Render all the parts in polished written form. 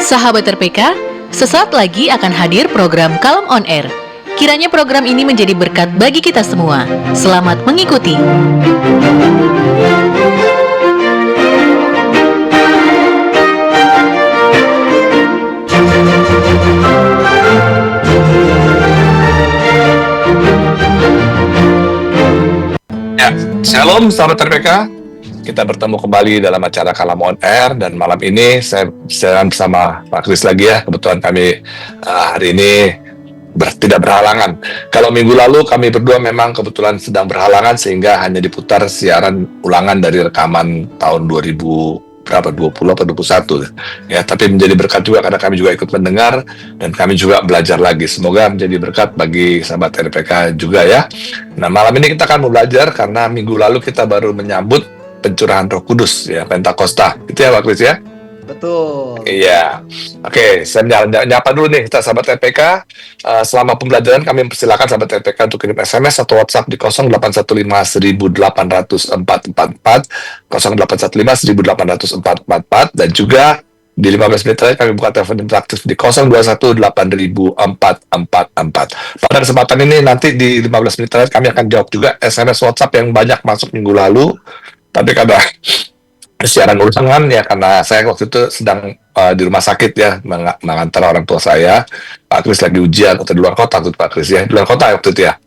Sahabat RPK, sesaat lagi akan hadir program Kalem on Air. Kiranya program ini menjadi berkat bagi kita semua. Selamat mengikuti. Ya, Shalom sahabat RPK. Kita bertemu kembali dalam acara Kalem on Air, dan malam ini saya bersama Pak Kris lagi ya. Kebetulan kami hari ini tidak berhalangan. Kalau minggu lalu kami berdua memang kebetulan sedang berhalangan sehingga hanya diputar siaran ulangan dari rekaman tahun 2020 atau 21 ya, tapi menjadi berkat juga karena kami juga ikut mendengar dan kami juga belajar lagi. Semoga menjadi berkat bagi sahabat RPK juga ya. Nah, malam ini kita akan belajar karena minggu lalu kita baru menyambut pencurahan Roh Kudus ya, Pentakosta. Itu ya Pak Kris ya? Betul. Iya. Oke, saya nyapa dulu nih kita sahabat RPK. Selama pembelajaran kami mempersilakan sahabat RPK untuk kirim SMS atau WhatsApp di 0815 1844 0815 1844 dan juga di 15 menit terakhir kami buka telepon interaktif di 021 8044. Pada kesempatan ini nanti di 15 menit terakhir kami akan jawab juga SMS WhatsApp yang banyak masuk minggu lalu. Tapi karena siaran ulangan ya, karena saya waktu itu sedang di rumah sakit ya, mengantar orang tua saya. Pak Kris lagi ujian atau di luar kota tuh Pak Kris ya, di luar kota waktu itu ya.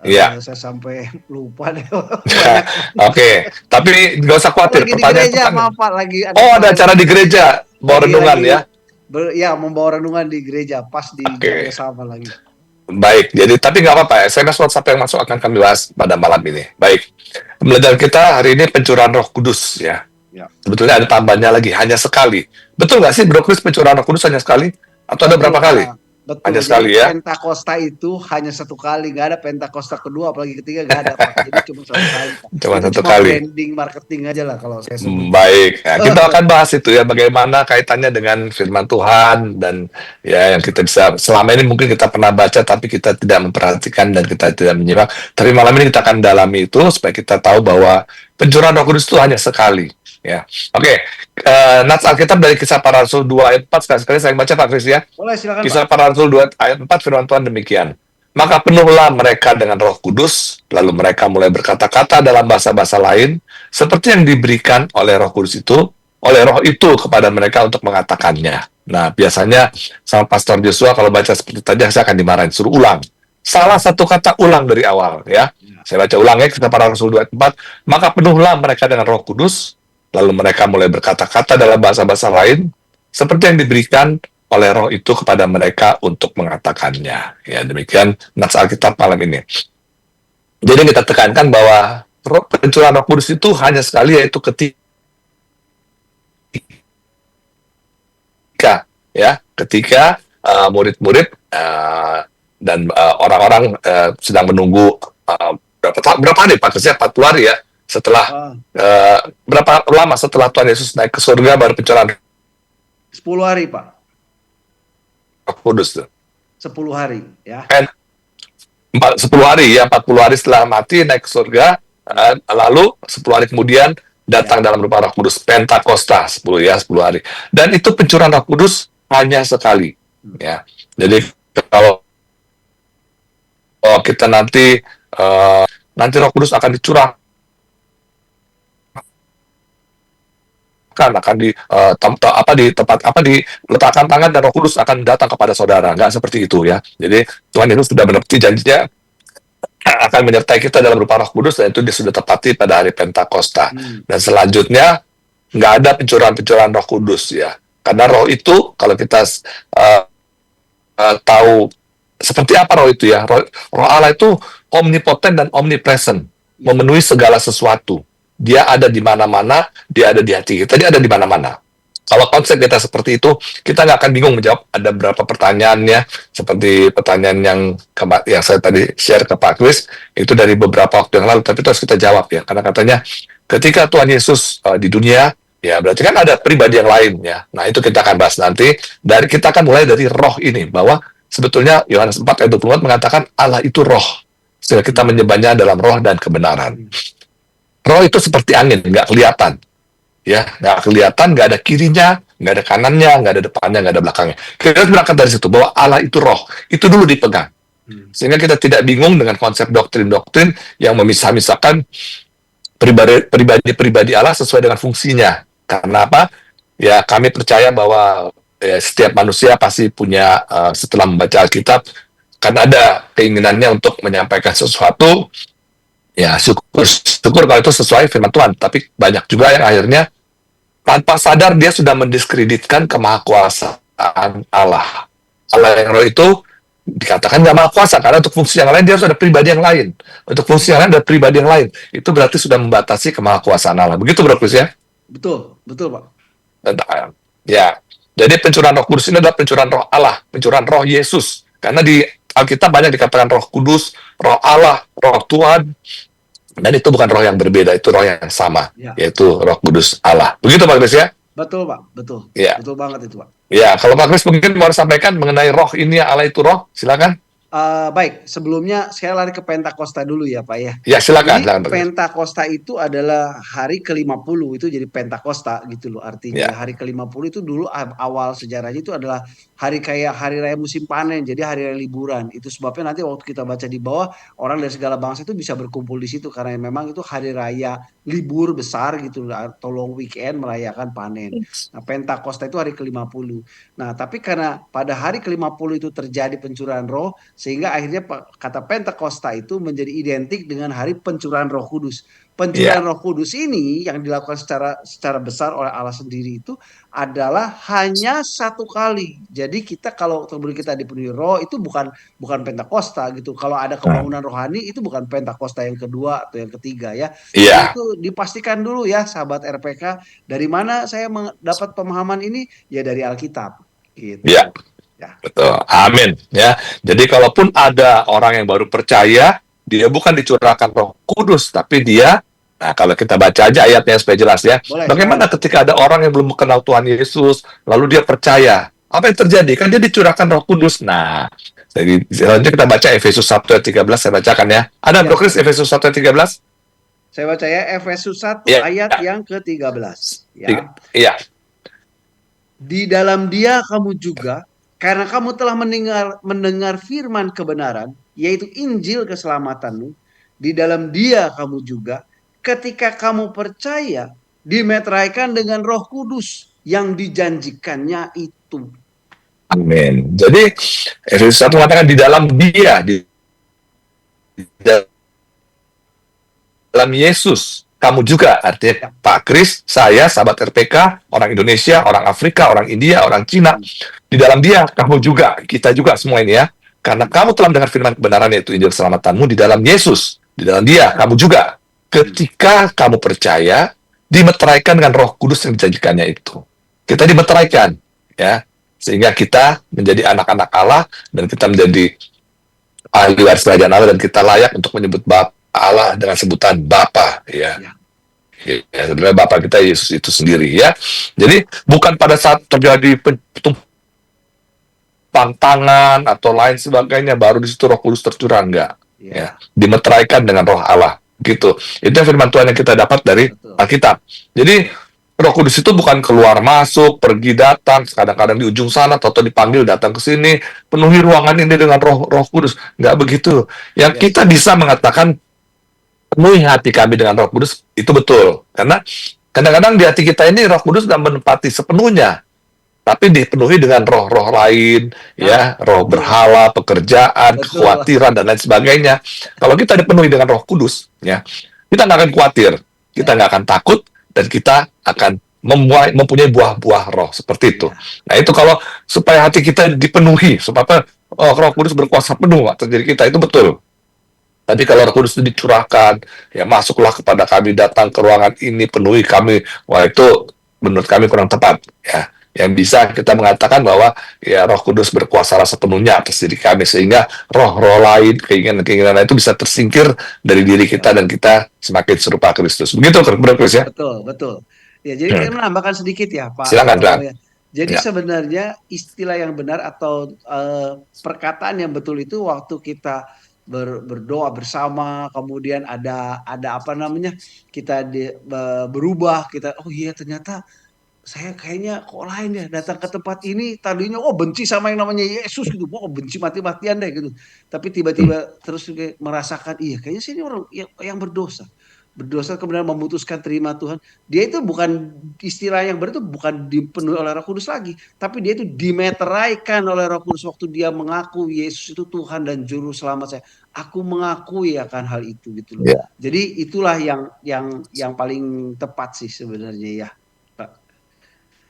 Iya. Saya sampai lupa deh. Oke, tapi nggak usah khawatir. Lagi di gereja, maaf Pak, lagi ada acara di gereja, bawa renungan ya. Ya, membawa renungan di gereja, pas di gereja sama lagi. Baik, jadi tapi nggak apa-apa, SMS WhatsApp yang masuk akan kami bahas pada malam ini. Baik, pembelajaran kita hari ini pencurahan Roh Kudus ya. Sebetulnya ada tambahannya lagi, hanya sekali. Betul nggak sih Bro Kris, pencurahan Roh Kudus hanya sekali? Atau ada berapa kali? Betul. Hanya sekali ya. Pentakosta itu hanya satu kali, nggak ada Pentakosta kedua apalagi ketiga, nggak ada Pak. Jadi cuma satu kali. Cuma satu kali. Branding marketing aja lah kalau saya sebut. Baik, nah, kita akan bahas itu ya, bagaimana kaitannya dengan firman Tuhan dan ya yang kita bisa selama ini mungkin kita pernah baca tapi kita tidak memperhatikan dan kita tidak menyimak. Tapi malam ini kita akan dalami itu supaya kita tahu bahwa pencurahan Roh Kudus itu hanya sekali. Ya, oke. Nats Alkitab dari Kisah Para Rasul 2 ayat 4 sekali saya baca Pak Kris ya. Boleh, silakan. Kisah Para Rasul 2 ayat 4 firman Tuhan demikian. Maka penuhlah mereka dengan Roh Kudus, lalu mereka mulai berkata-kata dalam bahasa-bahasa lain seperti yang diberikan oleh Roh Kudus itu, oleh Roh itu kepada mereka untuk mengatakannya. Nah, biasanya sama Pastor Joshua kalau baca seperti tadi saya akan dimarahin, suruh ulang. Salah satu kata ulang dari awal ya. Saya baca ulang ya, Kisah Para Rasul 2 ayat 4. Maka penuhlah mereka dengan Roh Kudus, lalu mereka mulai berkata-kata dalam bahasa-bahasa lain seperti yang diberikan oleh Roh itu kepada mereka untuk mengatakannya. Ya, demikian nats Alkitab malam ini. Jadi kita tekankan bahwa pencurahan Roh Kudus itu hanya sekali, yaitu ketika murid-murid dan orang-orang sedang menunggu berapa hari Pak Kris? 40 hari ya. Setelah berapa lama setelah Tuhan Yesus naik ke surga baru pencurahan 10 hari Pak. Roh Kudus tuh. 10 hari ya. 10 hari ya, 40 hari setelah mati naik ke surga, lalu 10 hari kemudian datang dalam rupa Roh Kudus, Pentakosta 10 hari. Dan itu pencurahan Roh Kudus hanya sekali ya. Jadi kalau kita nanti Roh Kudus akan dicurah, akan diletakkan tangan dan Roh Kudus akan datang kepada saudara. Nggak seperti itu ya. Jadi Tuhan Yesus sudah menepati janjinya akan menyertai kita dalam rupa Roh Kudus, dan itu dia sudah tepati pada hari Pentakosta. Dan selanjutnya nggak ada pencurahan Roh Kudus ya. Karena Roh itu kalau kita tahu seperti apa Roh itu ya. Roh Allah itu omnipoten dan omnipresent, memenuhi segala sesuatu. Dia ada di mana-mana, dia ada di hati kita, dia ada di mana-mana. Kalau konsep kita seperti itu, kita nggak akan bingung menjawab. Ada beberapa pertanyaannya, seperti pertanyaan yang saya tadi share ke Pak Kris, itu dari beberapa waktu yang lalu, tapi terus kita jawab ya. Karena katanya, ketika Tuhan Yesus di dunia, ya berarti kan ada pribadi yang lain ya. Nah, itu kita akan bahas nanti. Kita akan mulai dari roh ini, bahwa sebetulnya Yohanes 4 ayat 24 mengatakan Allah itu roh. Sehingga kita menyembahnya dalam roh dan kebenaran. Roh itu seperti angin, nggak kelihatan. Ya, nggak kelihatan, nggak ada kirinya, nggak ada kanannya, nggak ada depannya, nggak ada belakangnya. Kita harus berangkat dari situ bahwa Allah itu roh, itu dulu dipegang. Sehingga kita tidak bingung dengan konsep doktrin-doktrin yang memisah-misahkan pribadi Allah sesuai dengan fungsinya. Karena apa? Ya kami percaya bahwa setiap manusia pasti punya setelah membaca Alkitab kan ada keinginannya untuk menyampaikan sesuatu. Ya syukur kalau itu sesuai firman Tuhan. Tapi banyak juga yang akhirnya tanpa sadar dia sudah mendiskreditkan kemahakuasaan Allah. Allah yang roh itu dikatakan nggak maha kuasa karena untuk fungsi yang lain dia harus ada pribadi yang lain. Untuk fungsi yang lain ada pribadi yang lain. Itu berarti sudah membatasi kemahakuasaan Allah. Begitu Bro Chris ya? Betul, Pak. Ya. Jadi pencurahan Roh Kudus ini adalah pencurahan Roh Allah, pencurahan Roh Yesus. Karena di Alkitab banyak dikatakan Roh Kudus, Roh Allah, Roh Tuhan. Dan itu bukan roh yang berbeda, itu roh yang sama, yaitu Roh Kudus Allah. Begitu Pak Chris ya? Betul Pak, betul. Ya. Betul banget itu Pak. Ya, kalau Pak Chris mungkin mau sampaikan mengenai roh ini, Allah itu roh, silakan. Baik, sebelumnya saya lari ke Pentakosta dulu ya Pak ya. Ya silakan. Jadi Pentakosta itu adalah hari ke-50, itu jadi Pentakosta gitu loh artinya. Hari ke-50 itu dulu awal sejarahnya itu adalah hari kayak hari raya musim panen, jadi hari raya liburan. Itu sebabnya nanti waktu kita baca di bawah, orang dari segala bangsa itu bisa berkumpul di situ karena memang itu hari raya libur besar gitu loh, atau long weekend merayakan panen. Nah, Pentakosta itu hari ke-50. Nah, tapi karena pada hari ke-50 itu terjadi pencurahan roh, sehingga akhirnya kata Pentakosta itu menjadi identik dengan hari pencurahan Roh Kudus. Pencurahan Roh Kudus ini yang dilakukan secara besar oleh Allah sendiri itu adalah hanya satu kali. Jadi kita kalau kita dipenuhi roh itu bukan Pentakosta gitu. Kalau ada kebangunan rohani itu bukan Pentakosta yang kedua atau yang ketiga ya. Jadi itu dipastikan dulu ya sahabat RPK, dari mana saya mendapat pemahaman ini? Ya dari Alkitab gitu. Ya. Betul, amin ya. Jadi kalaupun ada orang yang baru percaya, dia bukan dicurahkan Roh Kudus, tapi dia, nah kalau kita baca aja ayatnya supaya jelas ya. Boleh, bagaimana ketika ada orang yang belum mengenal Tuhan Yesus, lalu dia percaya, apa yang terjadi? Kan dia dicurahkan Roh Kudus. Nah, jadi selanjutnya kita baca Efesus 1 ayat 13, saya bacakan ya. Ada Bro Chris Efesus 1 ayat 13? Saya baca ya Efesus 1 ayat yang ke-13. Iya. Di dalam Dia kamu juga, karena kamu telah mendengar firman kebenaran, yaitu Injil keselamatanmu, di dalam Dia kamu juga, ketika kamu percaya, dimeteraikan dengan Roh Kudus yang dijanjikannya itu. Amin. Jadi Efesus 1 mengatakan di dalam Dia, di dalam Yesus, kamu juga, artinya Pak Kris, saya, sahabat RPK, orang Indonesia, orang Afrika, orang India, orang Cina, di dalam Dia, kamu juga, kita juga semua ini ya, karena kamu telah mendengar firman kebenaran yaitu Injil keselamatanmu di dalam Yesus, di dalam Dia, kamu juga, ketika kamu percaya, dimeteraikan dengan Roh Kudus yang dijanjikannya itu. Kita dimeteraikan, ya, sehingga kita menjadi anak-anak Allah dan kita menjadi ahli waris kerajaan Allah dan kita layak untuk menyebut Allah dengan sebutan Bapa, ya. Ya, sebenarnya Bapa kita Yesus itu sendiri, ya. Jadi bukan pada saat terjadi tumpang tangan atau lain sebagainya baru di situ Roh Kudus tercurah, enggak. Ya, dimeteraikan dengan Roh Allah, gitu. Itu firman Tuhan yang kita dapat dari Alkitab. Jadi Roh Kudus itu bukan keluar masuk, pergi datang, kadang-kadang di ujung sana, atau dipanggil datang ke sini, penuhi ruangan ini dengan Roh Kudus. Enggak begitu. Yang kita bisa mengatakan penuhi hati kami dengan Roh Kudus, itu betul. Karena kadang-kadang di hati kita ini Roh Kudus tidak menempati sepenuhnya, tapi dipenuhi dengan roh-roh lain, ya, roh berhala, pekerjaan, kekhawatiran, dan lain sebagainya. Kalau kita dipenuhi dengan Roh Kudus, ya, kita nggak akan khawatir, kita nggak akan takut, dan kita akan mempunyai buah-buah roh, seperti itu. Nah, itu kalau supaya hati kita dipenuhi, supaya Roh Kudus berkuasa penuh atas diri kita, itu betul. Tapi kalau Roh Kudus itu dicurahkan, ya masuklah kepada kami, datang ke ruangan ini, penuhi kami, wah itu menurut kami kurang tepat, ya. Yang bisa kita mengatakan bahwa ya Roh Kudus berkuasa sepenuhnya atas diri kami, sehingga roh-roh lain, keinginan-keinginan lain itu bisa tersingkir dari diri kita dan kita semakin serupa Kristus. Begitu, Bro Chris ya? Betul. Ya, jadi saya menambahkan sedikit ya, Pak. Silakan. Jadi sebenarnya istilah yang benar atau perkataan yang betul itu waktu kita berdoa bersama, kemudian ada apa namanya, kita berubah, kita oh iya ternyata saya kayaknya kok lain ya datang ke tempat ini tadinya benci sama yang namanya Yesus gitu, benci mati-matian deh gitu. Tapi tiba-tiba terus kayak merasakan iya kayaknya sih ini orang yang berdosa. Berdosa kemudian memutuskan terima Tuhan. Dia itu bukan istilah yang benar itu bukan dipenuhi oleh Roh Kudus lagi, tapi dia itu dimeteraikan oleh Roh Kudus waktu dia mengaku Yesus itu Tuhan dan juru selamat saya. Aku mengakui akan hal itu gitu loh. Ya. Jadi itulah yang paling tepat sih sebenarnya ya.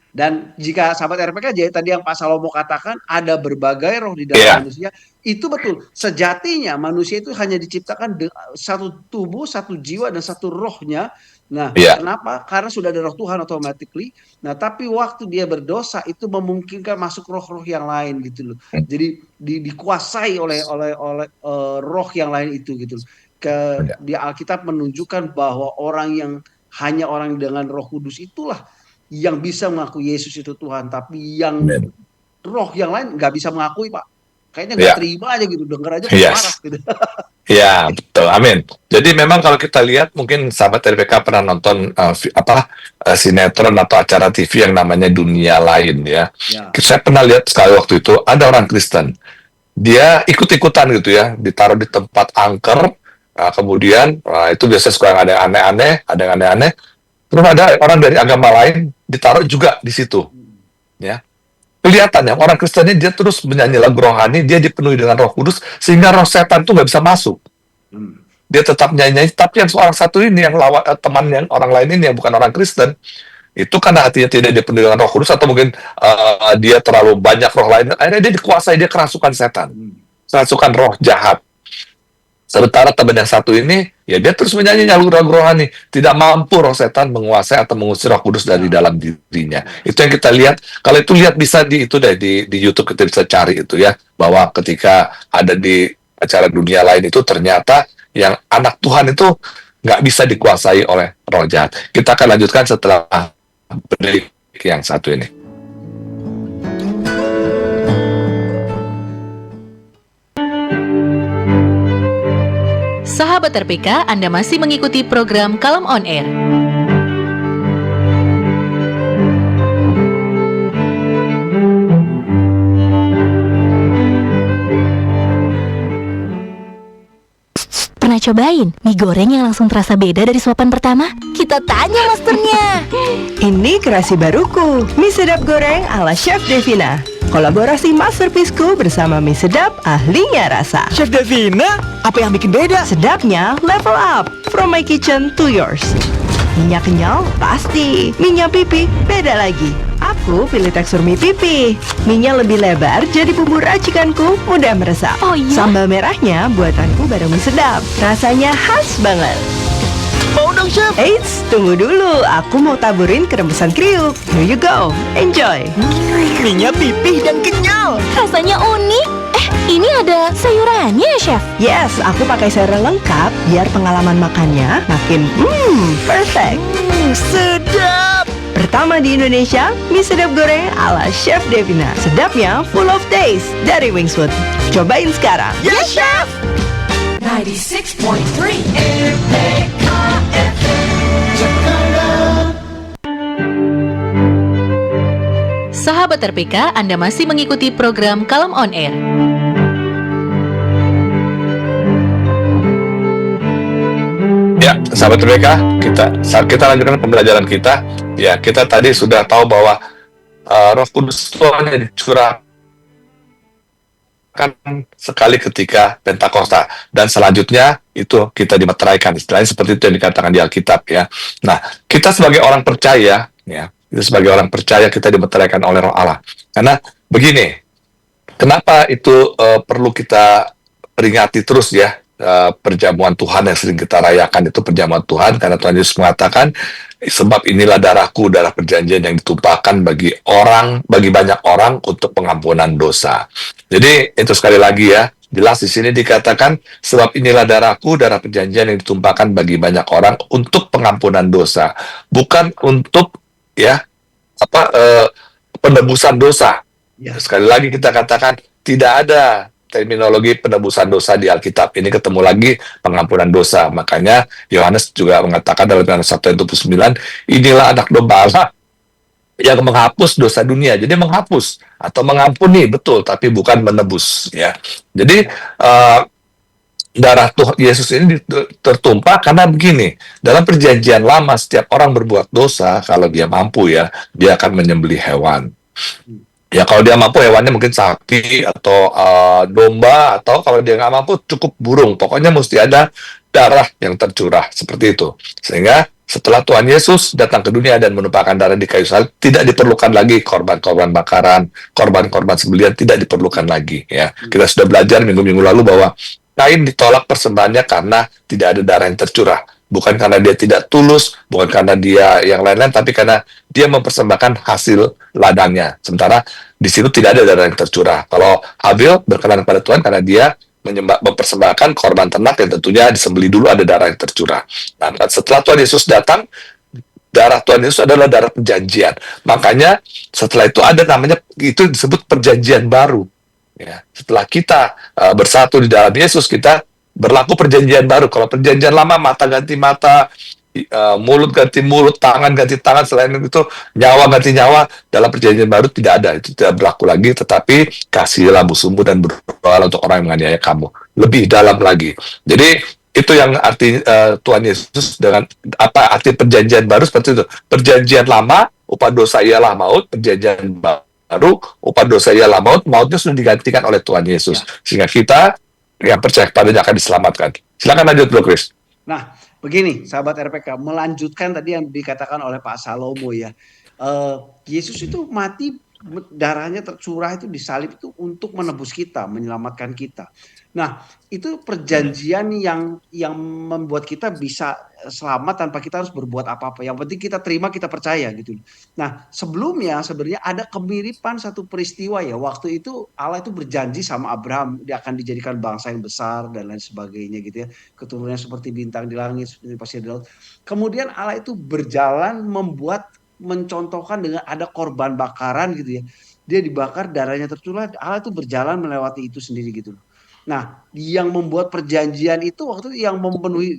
Dan jika sahabat RPK jadi tadi yang Pak Salomo katakan ada berbagai roh di dalam Iya. manusia, itu betul. Sejatinya manusia itu hanya diciptakan satu tubuh, satu jiwa dan satu rohnya. Nah, Iya. kenapa? Karena sudah ada roh Tuhan automatically. Nah, tapi waktu dia berdosa itu memungkinkan masuk roh-roh yang lain gitu loh. Jadi dikuasai oleh roh yang lain itu gitu. Di Alkitab menunjukkan bahwa orang yang hanya orang dengan Roh Kudus itulah yang bisa mengakui Yesus itu Tuhan, tapi yang roh yang lain nggak bisa mengakui, Pak. Kayaknya nggak terima aja gitu, denger aja kok marah gitu. Ya, betul. Amin. Jadi memang kalau kita lihat, mungkin sahabat RPK pernah nonton sinetron atau acara TV yang namanya Dunia Lain ya. Saya pernah lihat sekali waktu itu ada orang Kristen, dia ikut-ikutan gitu ya, ditaruh di tempat angker, kemudian itu biasanya suka ada yang aneh-aneh, terus ada orang dari agama lain ditaruh juga di situ, ya. Kelihatannya orang Kristennya dia terus menyanyi lagu rohani, dia dipenuhi dengan Roh Kudus sehingga roh setan itu nggak bisa masuk. Dia tetap nyanyi, tapi yang seorang satu ini yang teman yang orang lain ini yang bukan orang Kristen, itu karena hatinya tidak dipenuhi dengan Roh Kudus atau mungkin dia terlalu banyak roh lain, akhirnya dia dikuasai, dia kerasukan setan, kerasukan roh jahat. Sementara teman yang satu ini, ya dia terus menyanyi lagu rohani, tidak mampu roh setan menguasai atau mengusir Roh Kudus dari dalam dirinya. Itu yang kita lihat. Kalau itu lihat bisa di YouTube kita bisa cari itu ya, bahwa ketika ada di acara Dunia Lain itu ternyata yang anak Tuhan itu nggak bisa dikuasai oleh roh jahat. Kita akan lanjutkan setelah break yang satu ini. Sahabat RPK, Anda masih mengikuti program Kalem On Air. Pernah cobain mie goreng yang langsung terasa beda dari suapan pertama? Kita tanya masternya. Ini kreasi baruku, mie sedap goreng ala Chef Devina. Kolaborasi masterpieceku bersama mie sedap ahlinya rasa. Chef Devina, apa yang bikin beda? Sedapnya level up, from my kitchen to yours. Minyak kenyal? Pasti. Minyak pipi? Beda lagi. Aku pilih tekstur mie pipi. Minyak lebih lebar, jadi bumbu racikanku mudah meresap. Oh iya? Sambal merahnya buatanku bareng mie sedap. Rasanya khas banget. Mau dong, Chef. Eits, tunggu dulu. Aku mau taburin ke rebusan kriuk. Here you go. Enjoy. Minyak pipih dan kenyal. Rasanya unik. Ini ada sayurannya ya, Chef? Yes, aku pakai sayuran lengkap biar pengalaman makannya makin perfect. Sedap. Pertama di Indonesia, mie sedap goreng ala Chef Devina. Sedapnya full of taste dari Wingswood. Cobain sekarang. Yes, Chef. 96.3 RPK FM Jakarta. Sahabat RPK, Anda masih mengikuti program Kalem On Air. Ya, sahabat RPK, kita lanjutkan pembelajaran kita. Ya, kita tadi sudah tahu bahwa Roh Kudus itu hanya dicurahkan sekali ketika Pentakosta, dan selanjutnya itu kita dimeteraikan, istilahnya seperti itu yang dikatakan di Alkitab ya. Nah, kita sebagai orang percaya ya, kita dimeteraikan oleh Roh Allah. Karena begini, kenapa itu perlu kita peringati terus ya, perjamuan Tuhan yang sering kita rayakan itu perjamuan Tuhan, karena Tuhan Yesus mengatakan, sebab inilah darahku, darah perjanjian yang ditumpahkan bagi banyak orang untuk pengampunan dosa. Jadi itu sekali lagi ya, jelas di sini dikatakan, sebab inilah darahku, darah perjanjian yang ditumpahkan bagi banyak orang untuk pengampunan dosa, bukan untuk ya penebusan dosa. Ya. Sekali lagi kita katakan tidak ada terminologi penebusan dosa di Alkitab. Ini ketemu lagi pengampunan dosa. Makanya Yohanes juga mengatakan dalam Yohanes 1:29, inilah anak domba Allah yang menghapus dosa dunia. Jadi menghapus atau mengampuni, betul, tapi bukan menebus, ya. Jadi darah Tuhan Yesus ini tertumpah karena begini, dalam perjanjian lama setiap orang berbuat dosa, kalau dia mampu ya, dia akan menyembelih hewan. Ya kalau dia mampu hewannya mungkin sapi atau domba, atau kalau dia nggak mampu cukup burung. Pokoknya mesti ada darah yang tercurah seperti itu. Sehingga setelah Tuhan Yesus datang ke dunia dan menumpahkan darah di kayu salib, tidak diperlukan lagi korban-korban bakaran, korban-korban sembelihan, tidak diperlukan lagi. Ya, kita sudah belajar minggu-minggu lalu bahwa Kain ditolak persembahannya karena tidak ada darah yang tercurah. Bukan karena dia tidak tulus, bukan karena dia yang lain-lain, tapi karena dia mempersembahkan hasil ladangnya. Sementara di situ tidak ada darah yang tercurah. Kalau Habil berkenan kepada Tuhan karena dia mempersembahkan korban ternak yang tentunya disembeli dulu, ada darah yang tercurah. Nah, setelah Tuhan Yesus datang, darah Tuhan Yesus adalah darah perjanjian. Makanya setelah itu ada namanya, itu disebut perjanjian baru. Ya, setelah kita bersatu di dalam Yesus, kita berlaku perjanjian baru. Kalau perjanjian lama, mata ganti mata, mulut ganti mulut, tangan ganti tangan, selain itu nyawa ganti nyawa. Dalam perjanjian baru tidak ada, itu tidak berlaku lagi. Tetapi kasihilah musuhmu dan berdoalah untuk orang yang menganiaya kamu. Lebih dalam lagi. Jadi itu yang arti Tuhan Yesus dengan apa arti perjanjian baru seperti itu. Perjanjian lama, upah dosa ialah maut. Perjanjian baru, upah dosa ialah maut. Mautnya sudah digantikan oleh Tuhan Yesus. Sehingga kita yang percaya kepadanya akan diselamatkan. Silakan lanjut, Bro Chris. Nah, begini, sahabat RPK, melanjutkan tadi yang dikatakan oleh Pak Salomo ya. Yesus itu mati, darahnya tercurah itu di salib itu untuk menebus kita, menyelamatkan kita. Nah, itu perjanjian yang membuat kita bisa selamat tanpa kita harus berbuat apa-apa. Yang penting kita terima, kita percaya gitu. Nah, sebelumnya sebenarnya ada kemiripan satu peristiwa ya. Waktu itu Allah itu berjanji sama Abraham, dia akan dijadikan bangsa yang besar dan lain sebagainya gitu ya. Keturunannya seperti bintang di langit, seperti pasir di laut. Kemudian Allah itu berjalan mencontohkan dengan ada korban bakaran gitu ya. Dia dibakar, darahnya tercurah, Allah itu berjalan melewati itu sendiri gitu. Nah, yang membuat perjanjian itu waktu itu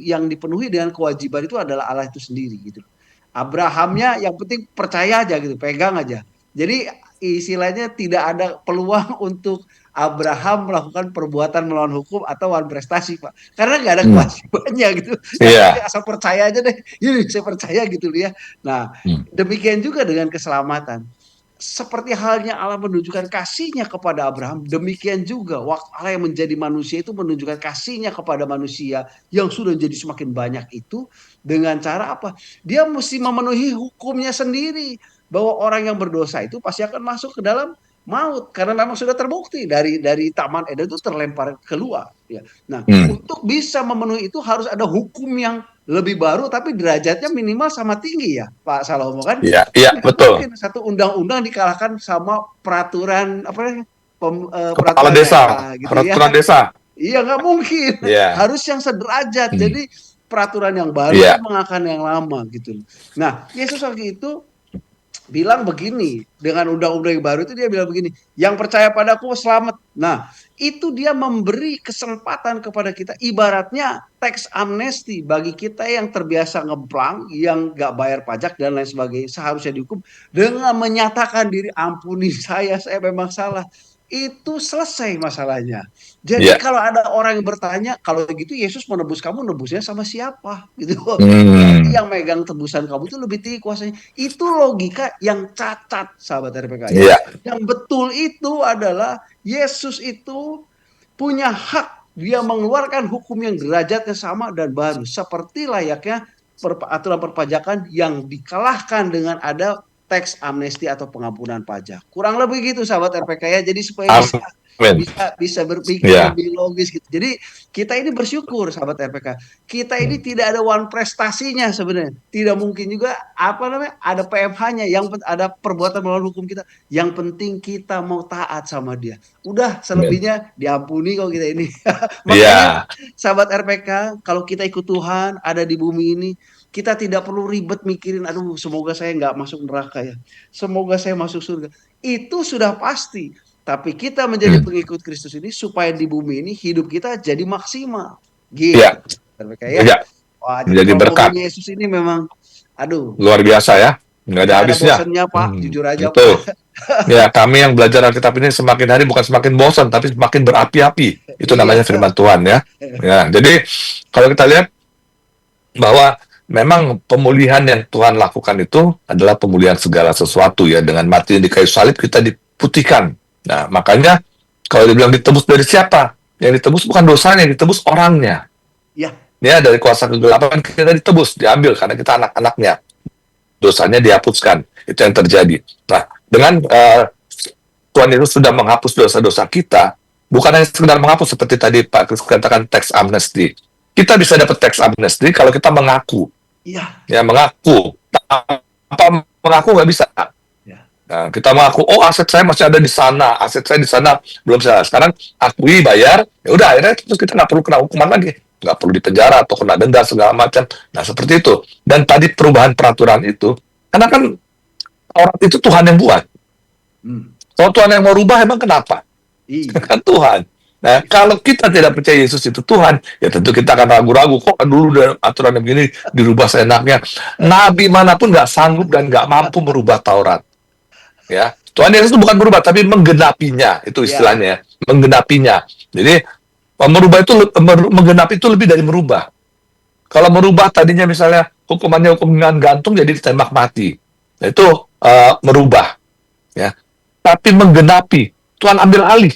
yang dipenuhi dengan kewajiban itu adalah Allah itu sendiri gitu. Abrahamnya yang penting percaya aja gitu, pegang aja. Jadi istilahnya tidak ada peluang untuk Abraham melakukan perbuatan melawan hukum atau melawan prestasi, Pak. Karena nggak ada kewajibannya gitu. Iya. Asal percaya aja deh. Ini saya percaya gitu ya. Nah, demikian juga dengan keselamatan. Seperti halnya Allah menunjukkan kasihnya kepada Abraham, demikian juga waktu Allah yang menjadi manusia itu menunjukkan kasihnya kepada manusia yang sudah jadi semakin banyak itu dengan cara apa? Dia mesti memenuhi hukumnya sendiri, bahwa orang yang berdosa itu pasti akan masuk ke dalam maut karena memang sudah terbukti dari Taman Eden itu terlempar keluar. Ya. Nah, untuk bisa memenuhi itu harus ada hukum yang lebih baru tapi derajatnya minimal sama tinggi ya Pak Salomo kan? Iya, betul. Mungkin satu undang-undang dikalahkan sama peraturan Kepala desa, gitu peraturan ya. desa. Iya nggak mungkin. Yeah. Harus yang sederajat. Jadi peraturan yang baru mengalahkan yang lama gitu. Nah, Yesus waktu itu bilang begini, dengan undang-undang yang baru itu dia bilang begini, yang percaya padaku selamat. Nah, itu dia memberi kesempatan kepada kita, ibaratnya tax amnesty bagi kita yang terbiasa ngeplang, yang gak bayar pajak dan lain sebagainya, seharusnya dihukum, dengan menyatakan diri, ampuni saya memang salah. Itu selesai masalahnya. Jadi kalau ada orang yang bertanya, kalau gitu Yesus menebus kamu, nebusnya sama siapa? Gitu. Yang megang tebusan kamu itu lebih tinggi kuasanya. Itu logika yang cacat, sahabat RPK. Yang betul itu adalah Yesus itu punya hak. Dia mengeluarkan hukum yang derajatnya sama dan baru. Seperti layaknya aturan perpajakan yang dikalahkan dengan ada teks amnesti atau pengampunan pajak. Kurang lebih gitu sahabat RPK ya. Jadi supaya bisa berpikir lebih logis gitu. Jadi kita ini bersyukur sahabat RPK. Kita ini tidak ada one prestasinya sebenarnya. Tidak mungkin juga ada PMH-nya, yang ada perbuatan melawan hukum kita. Yang penting kita mau taat sama dia. Udah selebihnya diampuni kok kita ini. Makanya sahabat RPK, kalau kita ikut Tuhan, ada di bumi ini, kita tidak perlu ribet mikirin, aduh semoga saya nggak masuk neraka ya. Semoga saya masuk surga. Itu sudah pasti. Tapi kita menjadi pengikut Kristus ini supaya di bumi ini hidup kita jadi maksimal. Gitu. Wah, jadi berkat. Yesus ini memang, aduh. Luar biasa ya. nggak ada Nggak ada habisnya. bosannya Pak, jujur aja Betul. Pak. Ya, kami yang belajar Alkitab ini semakin hari bukan semakin bosan, tapi semakin berapi-api. Itu namanya Iya. firman Tuhan ya. Ya, jadi kalau kita lihat bahwa memang pemulihan yang Tuhan lakukan itu adalah pemulihan segala sesuatu ya. Dengan mati di kayu salib kita diputihkan. Nah, makanya kalau dibilang ditebus dari siapa? Yang ditebus bukan dosanya, yang ditebus orangnya. Ya, Ya, dari kuasa kegelapan kita ditebus, diambil karena kita anak-anaknya. Dosanya dihapuskan. Itu yang terjadi. Nah, dengan Tuhan Yesus sudah menghapus dosa-dosa kita, bukan hanya sekedar menghapus seperti tadi Pak Kris katakan tax amnesty. Kita bisa dapat tax amnesty kalau kita mengaku. iya, Ya, mengaku. Tanpa mengaku nggak bisa. Ya. Nah, kita mengaku, oh aset saya masih ada di sana, aset saya di sana belum saya. Sekarang akui, bayar, ya udah akhirnya terus kita nggak perlu kena hukuman lagi, nggak perlu dipenjara atau kena denda segala macam. Nah seperti itu. Dan tadi perubahan peraturan itu, karena kan orang itu Tuhan yang buat. Hmm. Kalau Tuhan yang mau rubah emang kenapa? Iya. Kan Tuhan. Nah, kalau kita tidak percaya Yesus itu Tuhan, ya tentu kita akan ragu-ragu. Kok dulu aturan yang begini dirubah seenaknya? Nabi manapun nggak sanggup dan nggak mampu merubah Taurat. Ya, Tuhan Yesus itu bukan merubah, tapi menggenapinya. Itu istilahnya, ya. Menggenapinya. Jadi merubah itu menggenapi itu lebih dari merubah. Kalau merubah tadinya misalnya hukumannya hukuman gantung jadi ditembak mati. Nah, itu merubah. Ya. Tapi menggenapi, Tuhan ambil alih.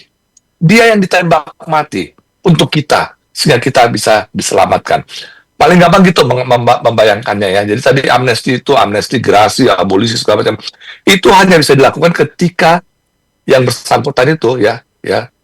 Dia yang ditembak mati untuk kita, sehingga kita bisa diselamatkan. Paling gampang gitu membayangkannya ya. Jadi tadi amnesti itu, amnesti, gerasi, abolisi, segala macam. Itu hanya bisa dilakukan ketika yang bersangkutan itu, ya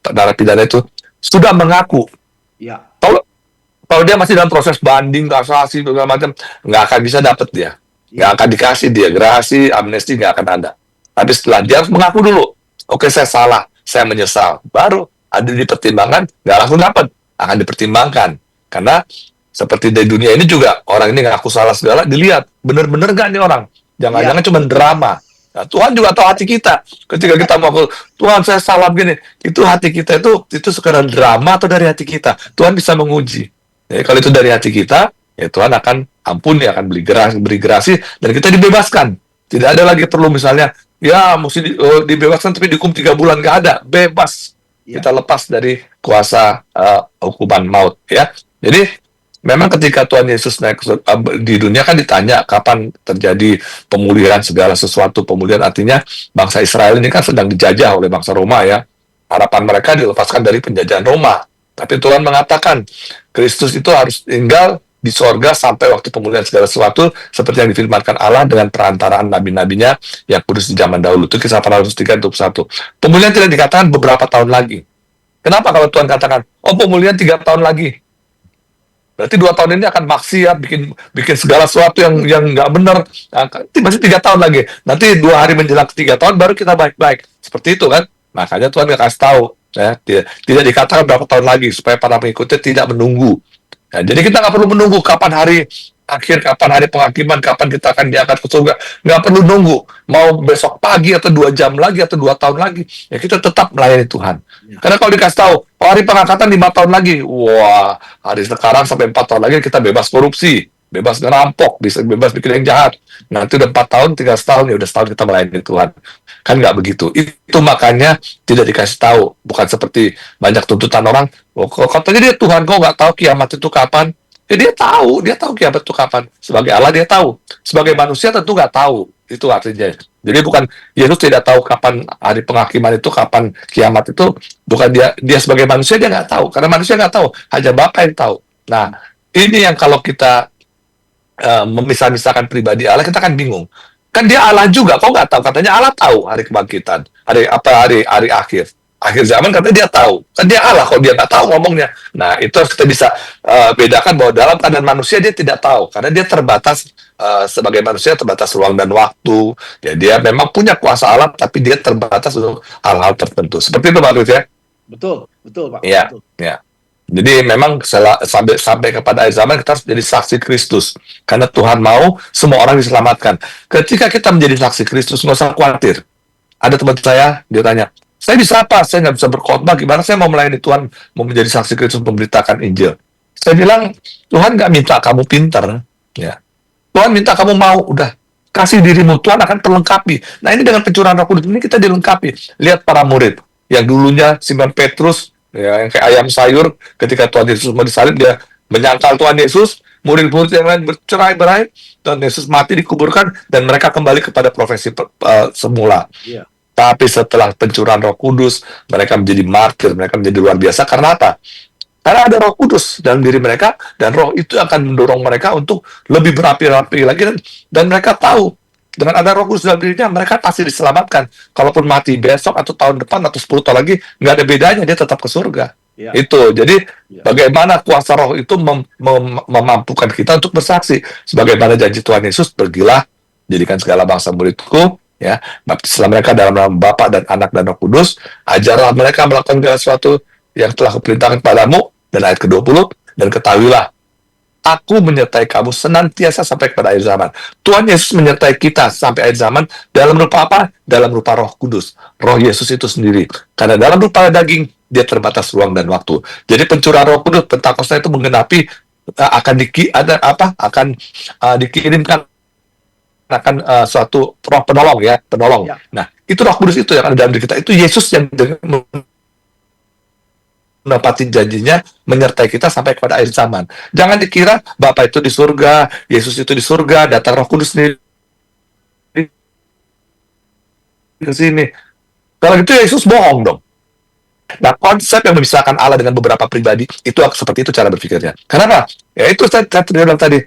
narapidana itu, sudah mengaku. Ya. Kalau dia masih dalam proses banding, kasasi, segala macam, nggak akan bisa dapat dia. Nggak akan dikasih dia, gerasi, amnesti nggak akan ada. Tapi setelah dia harus mengaku dulu, oke saya salah, saya menyesal. Baru ada dipertimbangkan, nggak langsung dapat, akan dipertimbangkan. Karena seperti di dunia ini juga, orang ini ngaku salah segala, dilihat, bener-bener nggak nih orang. Jangan-jangan cuma drama. Nah, Tuhan juga tahu hati kita. Ketika kita mau, Tuhan saya salah begini, itu hati kita itu sekedar drama atau dari hati kita. Tuhan bisa menguji. Jadi kalau itu dari hati kita, ya Tuhan akan ampuni, akan beri gerasi, dan kita dibebaskan. Tidak ada lagi perlu misalnya, ya mesti dibebaskan tapi dihukum 3 bulan, nggak ada, bebas. Ya. Kita lepas dari kuasa hukuman maut. Ya, jadi memang ketika Tuhan Yesus naik di dunia kan ditanya kapan terjadi pemulihan segala sesuatu. Pemulihan artinya bangsa Israel ini kan sedang dijajah oleh bangsa Roma ya. Harapan mereka dilepaskan dari penjajahan Roma. Tapi Tuhan mengatakan Kristus itu harus tinggal di sorga sampai waktu pemulihan segala sesuatu seperti yang difirmankan Allah dengan perantaraan nabi-nabinya yang kudus di zaman dahulu. Itu Kisah 403:21. Pemulihan tidak dikatakan beberapa tahun lagi. Kenapa kalau Tuhan katakan, oh pemulihan 3 tahun lagi? Berarti 2 tahun ini akan maksiat, bikin segala sesuatu yang nggak benar. Nah, masih 3 tahun lagi. Nanti 2 hari menjelang 3 tahun baru kita baik-baik. Seperti itu kan? Makanya Tuhan nggak kasih tahu. Ya, tidak dikatakan berapa tahun lagi supaya para pengikutnya tidak menunggu. Nah, jadi kita nggak perlu menunggu kapan hari akhir, kapan hari penghakiman, kapan kita akan diangkat ke surga. Nggak perlu nunggu. Mau besok pagi atau 2 jam lagi atau 2 tahun lagi, ya kita tetap melayani Tuhan. Karena kalau dikasih tahu, hari pengangkatan 5 tahun lagi, wah, hari sekarang sampai 4 tahun lagi kita bebas korupsi, bebas ngerampok, bisa bebas bikin yang jahat. Nanti udah 4 tahun, 3 tahun, ya udah setahun kita melayani Tuhan. Kan nggak begitu. Itu makanya tidak dikasih tahu. Bukan seperti banyak tuntutan orang, oh, katanya dia Tuhan, kok nggak tahu kiamat itu kapan? Ya dia tahu kiamat itu kapan. Sebagai Allah dia tahu. Sebagai manusia tentu nggak tahu. Itu artinya. Jadi bukan Yesus tidak tahu kapan hari penghakiman itu, kapan kiamat itu. Bukan dia sebagai manusia dia nggak tahu. Karena manusia nggak tahu. Hanya Bapa yang tahu. Nah, ini yang kalau kita memisah-misahkan pribadi Allah, kita kan bingung. Kan dia Allah juga, kok nggak tahu? Katanya Allah tahu hari kebangkitan, hari akhir zaman, katanya dia tahu. Kan dia Allah, kok dia nggak tahu ngomongnya. Nah, itu harus kita bisa bedakan bahwa dalam keadaan manusia dia tidak tahu, karena dia terbatas sebagai manusia, terbatas ruang dan waktu. Ya, dia memang punya kuasa Allah, tapi dia terbatas untuk hal-hal tertentu. Seperti itu, Pak Rus, ya? Betul Pak. Iya, Betul. ya. Jadi memang sampai kepada akhir zaman kita harus jadi saksi Kristus. Karena Tuhan mau semua orang diselamatkan. Ketika kita menjadi saksi Kristus, nggak usah khawatir. Ada teman saya, dia tanya, saya bisa apa? Saya nggak bisa berkhotbah, gimana saya mau melayani Tuhan, mau menjadi saksi Kristus, memberitakan Injil. Saya bilang, Tuhan nggak minta kamu pintar. Ya. Tuhan minta kamu mau, udah. kasih dirimu, Tuhan akan terlengkapi. Nah, ini dengan pencurahan Roh Kudus ini kita dilengkapi. Lihat para murid yang dulunya Simon Petrus, ya, yang kayak ayam sayur, ketika Tuhan Yesus mau disalib, dia menyangkal Tuhan Yesus. Murid-murid yang lain bercerai-berai, Tuhan Yesus mati, dikuburkan, dan mereka kembali kepada profesi semula. Iya. Tapi setelah pencurahan Roh Kudus, mereka menjadi martir, mereka menjadi luar biasa. Karena apa? Karena ada Roh Kudus dalam diri mereka, dan Roh itu akan mendorong mereka untuk lebih berapi-api lagi, dan mereka tahu dengan ada Roh Kudus dalam dirinya, mereka pasti diselamatkan. Kalaupun mati besok atau tahun depan atau 10 tahun lagi, nggak ada bedanya, dia tetap ke surga. Ya. Itu. Jadi Ya. bagaimana kuasa Roh itu memampukan kita untuk bersaksi. Sebagaimana janji Tuhan Yesus, pergilah, jadikan segala bangsa muridku, ya, baptislah mereka dalam nama Bapa dan Anak dan Roh Kudus, ajarlah mereka melakukan segala sesuatu yang telah kuperintahkan padamu, dan ayat ke-20, dan ketahuilah, aku menyertai kamu senantiasa sampai kepada akhir zaman. Tuhan Yesus menyertai kita sampai akhir zaman dalam rupa apa? Dalam rupa Roh Kudus. Roh Yesus itu sendiri. Karena dalam rupa daging, dia terbatas ruang dan waktu. Jadi pencurahan Roh Kudus Pentakosta itu menggenapi akan dikirimkan suatu roh penolong, ya, penolong. Ya. Nah, itu Roh Kudus itu yang ada dalam diri kita. Itu Yesus yang menepati janjinya menyertai kita sampai kepada akhir zaman. Jangan dikira Bapa itu di surga, Yesus itu di surga, datang Roh Kudus sendiri ke sini. Kalau gitu Yesus bohong dong. Nah, konsep yang memisahkan Allah dengan beberapa pribadi itu seperti itu cara berpikirnya. Kenapa? Ya itu saya bilang tadi,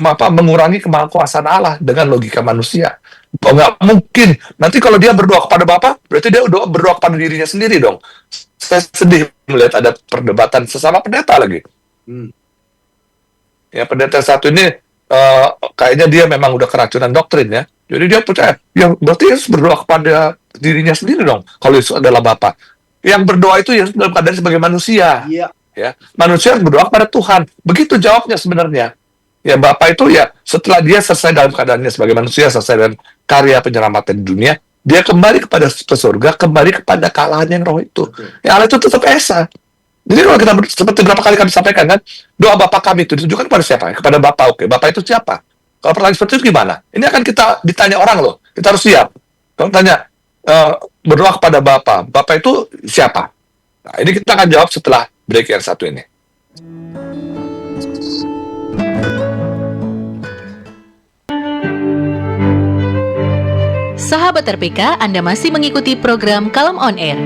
mengurangi kemahakuasaan Allah dengan logika manusia. Nggak mungkin. Nanti kalau dia berdoa kepada Bapa, berarti dia berdoa kepada dirinya sendiri dong. Saya sedih melihat ada perdebatan sesama pendeta lagi. Ya, pendeta satu ini kayaknya dia memang udah keracunan doktrin, ya. Jadi dia percaya, ya berarti Yesus berdoa kepada dirinya sendiri dong. Kalau Yesus adalah Bapa. Yang berdoa itu Yesus dalam keadaan sebagai manusia. Iya. Ya, manusia berdoa kepada Tuhan. Begitu jawabnya sebenarnya. Ya, Bapa itu ya setelah dia selesai dalam keadaannya sebagai manusia, selesai dengan karya penyelamatan di dunia, dia kembali kepada surga, kembali kepada kealahan yang Roh itu. Ya, Allah itu tetap esa. Jadi kalau kita seperti berapa kali kami sampaikan kan, doa Bapa kami itu ditujukan kepada siapa? Kepada Bapa. Oke, Bapa itu siapa? Kalau pertanyaan seperti itu gimana? Ini akan kita ditanya orang loh. Kita harus siap. Kalau tanya berdoa kepada Bapa, Bapa itu siapa? Nah, ini kita akan jawab setelah break yang satu ini. Sahabat RPK, Anda masih mengikuti program Kalem on Air.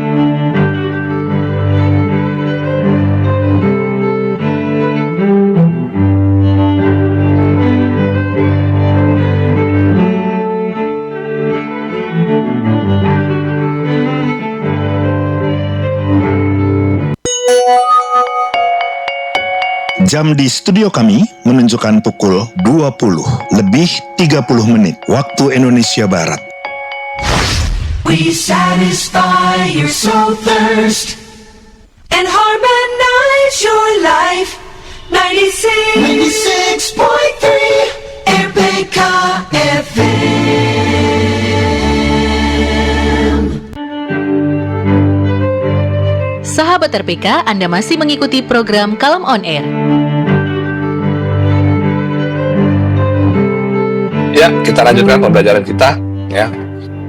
Jam di studio kami menunjukkan pukul 20:30 waktu Indonesia Barat. We satisfy your soul thirst and harmonize your life. 96.3 RPK FM. Sahabat RPK, Anda masih mengikuti program Kalem on Air. Ya, kita lanjutkan pembelajaran kita, ya.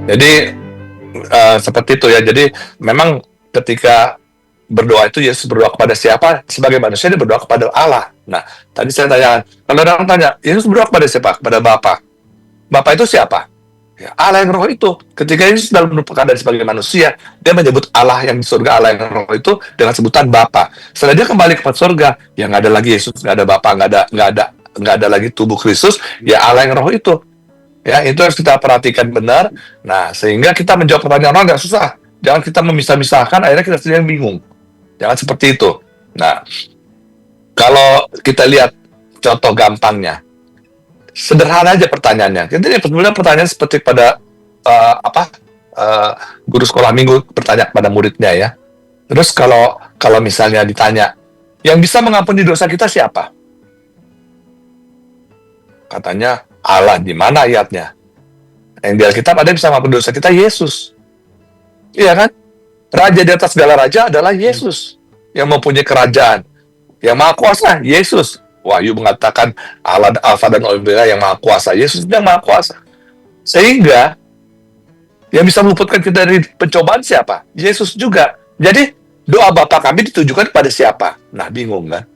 Jadi seperti itu, ya. Jadi memang ketika berdoa itu Yesus berdoa kepada siapa? Sebagai manusia dia berdoa kepada Allah. Nah, tadi saya tanya, kalau orang tanya, Yesus berdoa kepada siapa? Kepada Bapa. Bapa itu siapa? Ya, Allah yang Roh itu. Ketika Yesus dalam keadaan sebagai manusia, dia menyebut Allah yang di surga, Allah yang Roh itu dengan sebutan Bapa. Setelah dia kembali ke surga, ya nggak ada lagi Yesus, nggak ada Bapa, nggak ada lagi tubuh Kristus, ya Allah yang Roh itu. Ya, itu harus kita perhatikan benar. Nah, sehingga kita menjawab pertanyaan orang nggak susah. Jangan kita memisah-misahkan, akhirnya kita sendiri yang bingung. Jangan seperti itu. Nah, kalau kita lihat contoh gampangnya, sederhana aja pertanyaannya. Jadi sebenarnya pertanyaan seperti pada guru sekolah minggu bertanya kepada muridnya, ya. Terus kalau misalnya ditanya, yang bisa mengampuni dosa kita siapa? Katanya Allah. Di mana ayatnya? Yang di Alkitab ada yang bisa mengampuni dosa kita, Yesus. Iya kan? Raja di atas segala raja adalah Yesus. Yang mempunyai kerajaan. Yang maha kuasa, Yesus. Wahyu mengatakan Allah Alfa dan Omega yang maha kuasa. Yesus yang maha kuasa. Sehingga yang bisa meluputkan kita dari pencobaan siapa? Yesus juga. Jadi doa Bapa kami ditujukan kepada siapa? Nah, bingung kan?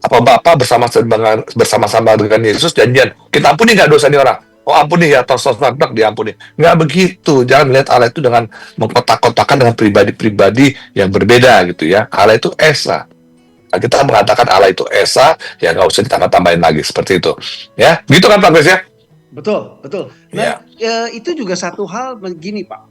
Apa Bapa bersama-sama dengan Yesus janjian, kita ampuni nggak dosa ini orang? Oh ampuni ya, tos diampuni. Nggak begitu. Jangan melihat Allah itu dengan mengkotak-kotakan dengan pribadi-pribadi yang berbeda gitu ya. Allah itu Esa. Nah, kita mengatakan Allah itu Esa, ya nggak usah ditambah-tambahin lagi seperti itu. Ya, gitu kan Pak Chris ya? Betul, betul. Nah, itu juga satu hal begini Pak,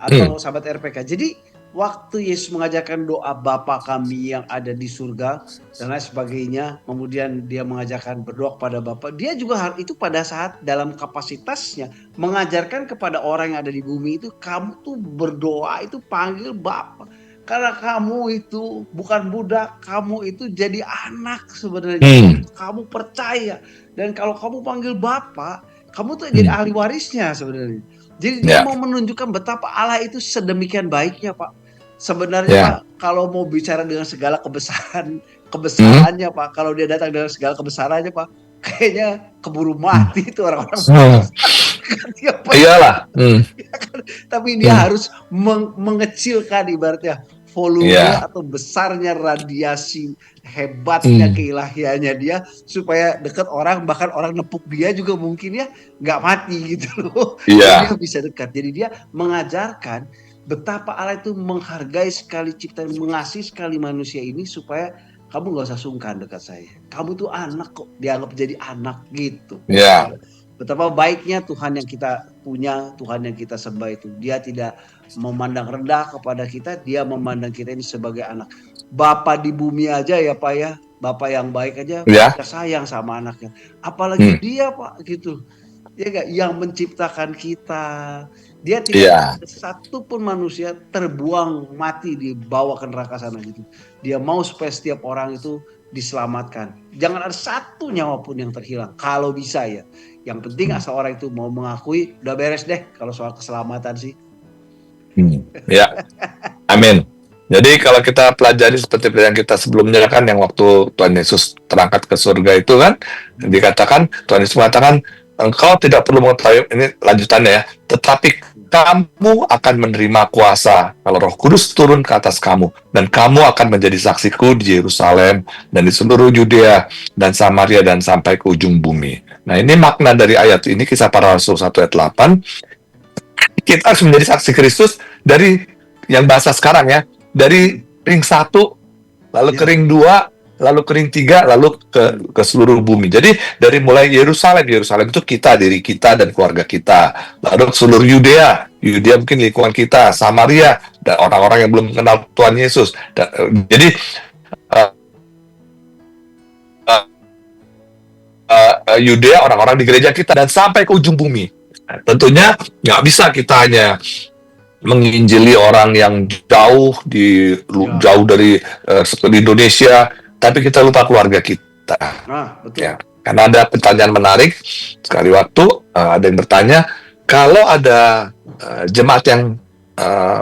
atau sahabat RPK. Jadi waktu Yesus mengajarkan doa Bapa kami yang ada di surga dan lain sebagainya, kemudian dia mengajarkan berdoa kepada Bapa, dia juga itu pada saat dalam kapasitasnya mengajarkan kepada orang yang ada di bumi itu, kamu tuh berdoa itu panggil Bapa. Karena kamu itu bukan budak, kamu itu jadi anak sebenarnya. Kamu percaya. Dan kalau kamu panggil Bapa, kamu tuh jadi ahli warisnya sebenarnya. Jadi dia mau menunjukkan betapa Allah itu sedemikian baiknya Pak. Sebenarnya Pak, kalau mau bicara dengan segala kebesarannya Pak, kalau dia datang dengan segala kebesarannya Pak, kayaknya keburu mati itu orang-orang. Iyalah. Tapi dia harus mengecilkan ibaratnya volume atau besarnya radiasi hebatnya keilahiannya dia supaya dekat orang, bahkan orang nepuk dia juga mungkin ya nggak mati gitu loh. Dia bisa dekat. Jadi dia mengajarkan betapa Allah itu menghargai sekali ciptaan, mengasihi sekali manusia ini supaya kamu nggak usah sungkan dekat saya. Kamu tuh anak kok, dianggap jadi anak gitu. Betapa baiknya Tuhan yang kita punya, Tuhan yang kita sembah itu. Dia tidak memandang rendah kepada kita, dia memandang kita ini sebagai anak. Bapa di bumi aja ya Pak ya, Bapa yang baik aja, kita sayang sama anaknya. Apalagi dia Pak gitu. Dia gak, yang menciptakan kita. Dia tidak satu pun manusia terbuang mati dibawa ke neraka sana gitu. Dia mau supaya setiap orang itu diselamatkan. Jangan ada satu nyawa pun yang terhilang. Kalau bisa ya. Yang penting asal orang itu mau mengakui, udah beres deh kalau soal keselamatan sih. Amin. Jadi kalau kita pelajari seperti yang kita sebelumnya kan, yang waktu Tuhan Yesus terangkat ke surga itu kan, dikatakan, Tuhan Yesus mengatakan, engkau tidak perlu mengetahui, ini lanjutannya ya, tetapi kamu akan menerima kuasa kalau Roh Kudus turun ke atas kamu, dan kamu akan menjadi saksiku di Yerusalem dan di seluruh Yudea dan Samaria dan sampai ke ujung bumi. Nah, ini makna dari ayat ini, Kisah Para Rasul 1 ayat 8. Kita harus menjadi saksi Kristus dari yang bahasa sekarang ya, dari ring 1 lalu ke ring 2, lalu ke ring 3, lalu ke seluruh bumi. Jadi dari mulai Yerusalem itu kita, diri kita dan keluarga kita. Lalu seluruh Yudea mungkin lingkungan kita, Samaria dan orang-orang yang belum mengenal Tuhan Yesus. Jadi Yudea, orang-orang di gereja kita, dan sampai ke ujung bumi. Nah, tentunya nggak bisa kita hanya menginjili orang yang jauh dari Indonesia, tapi kita lupa keluarga kita. Betul. Ya, karena ada pertanyaan menarik sekali waktu, ada yang bertanya, kalau ada jemaat yang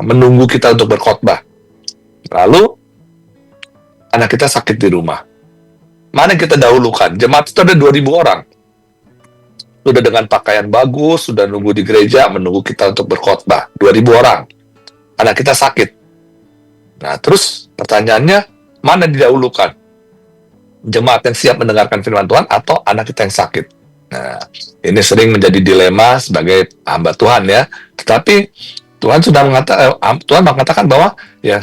menunggu kita untuk berkhotbah, lalu anak kita sakit di rumah, mana yang kita dahulukan? Jemaat itu ada 2.000 orang, sudah dengan pakaian bagus, sudah nunggu di gereja, menunggu kita untuk berkhotbah, 2.000 orang, anak kita sakit. Nah, terus pertanyaannya, mana didahulukan? Jemaat yang siap mendengarkan firman Tuhan atau anak kita yang sakit? Nah, ini sering menjadi dilema sebagai hamba Tuhan ya. Tetapi Tuhan sudah mengatakan bahwa ya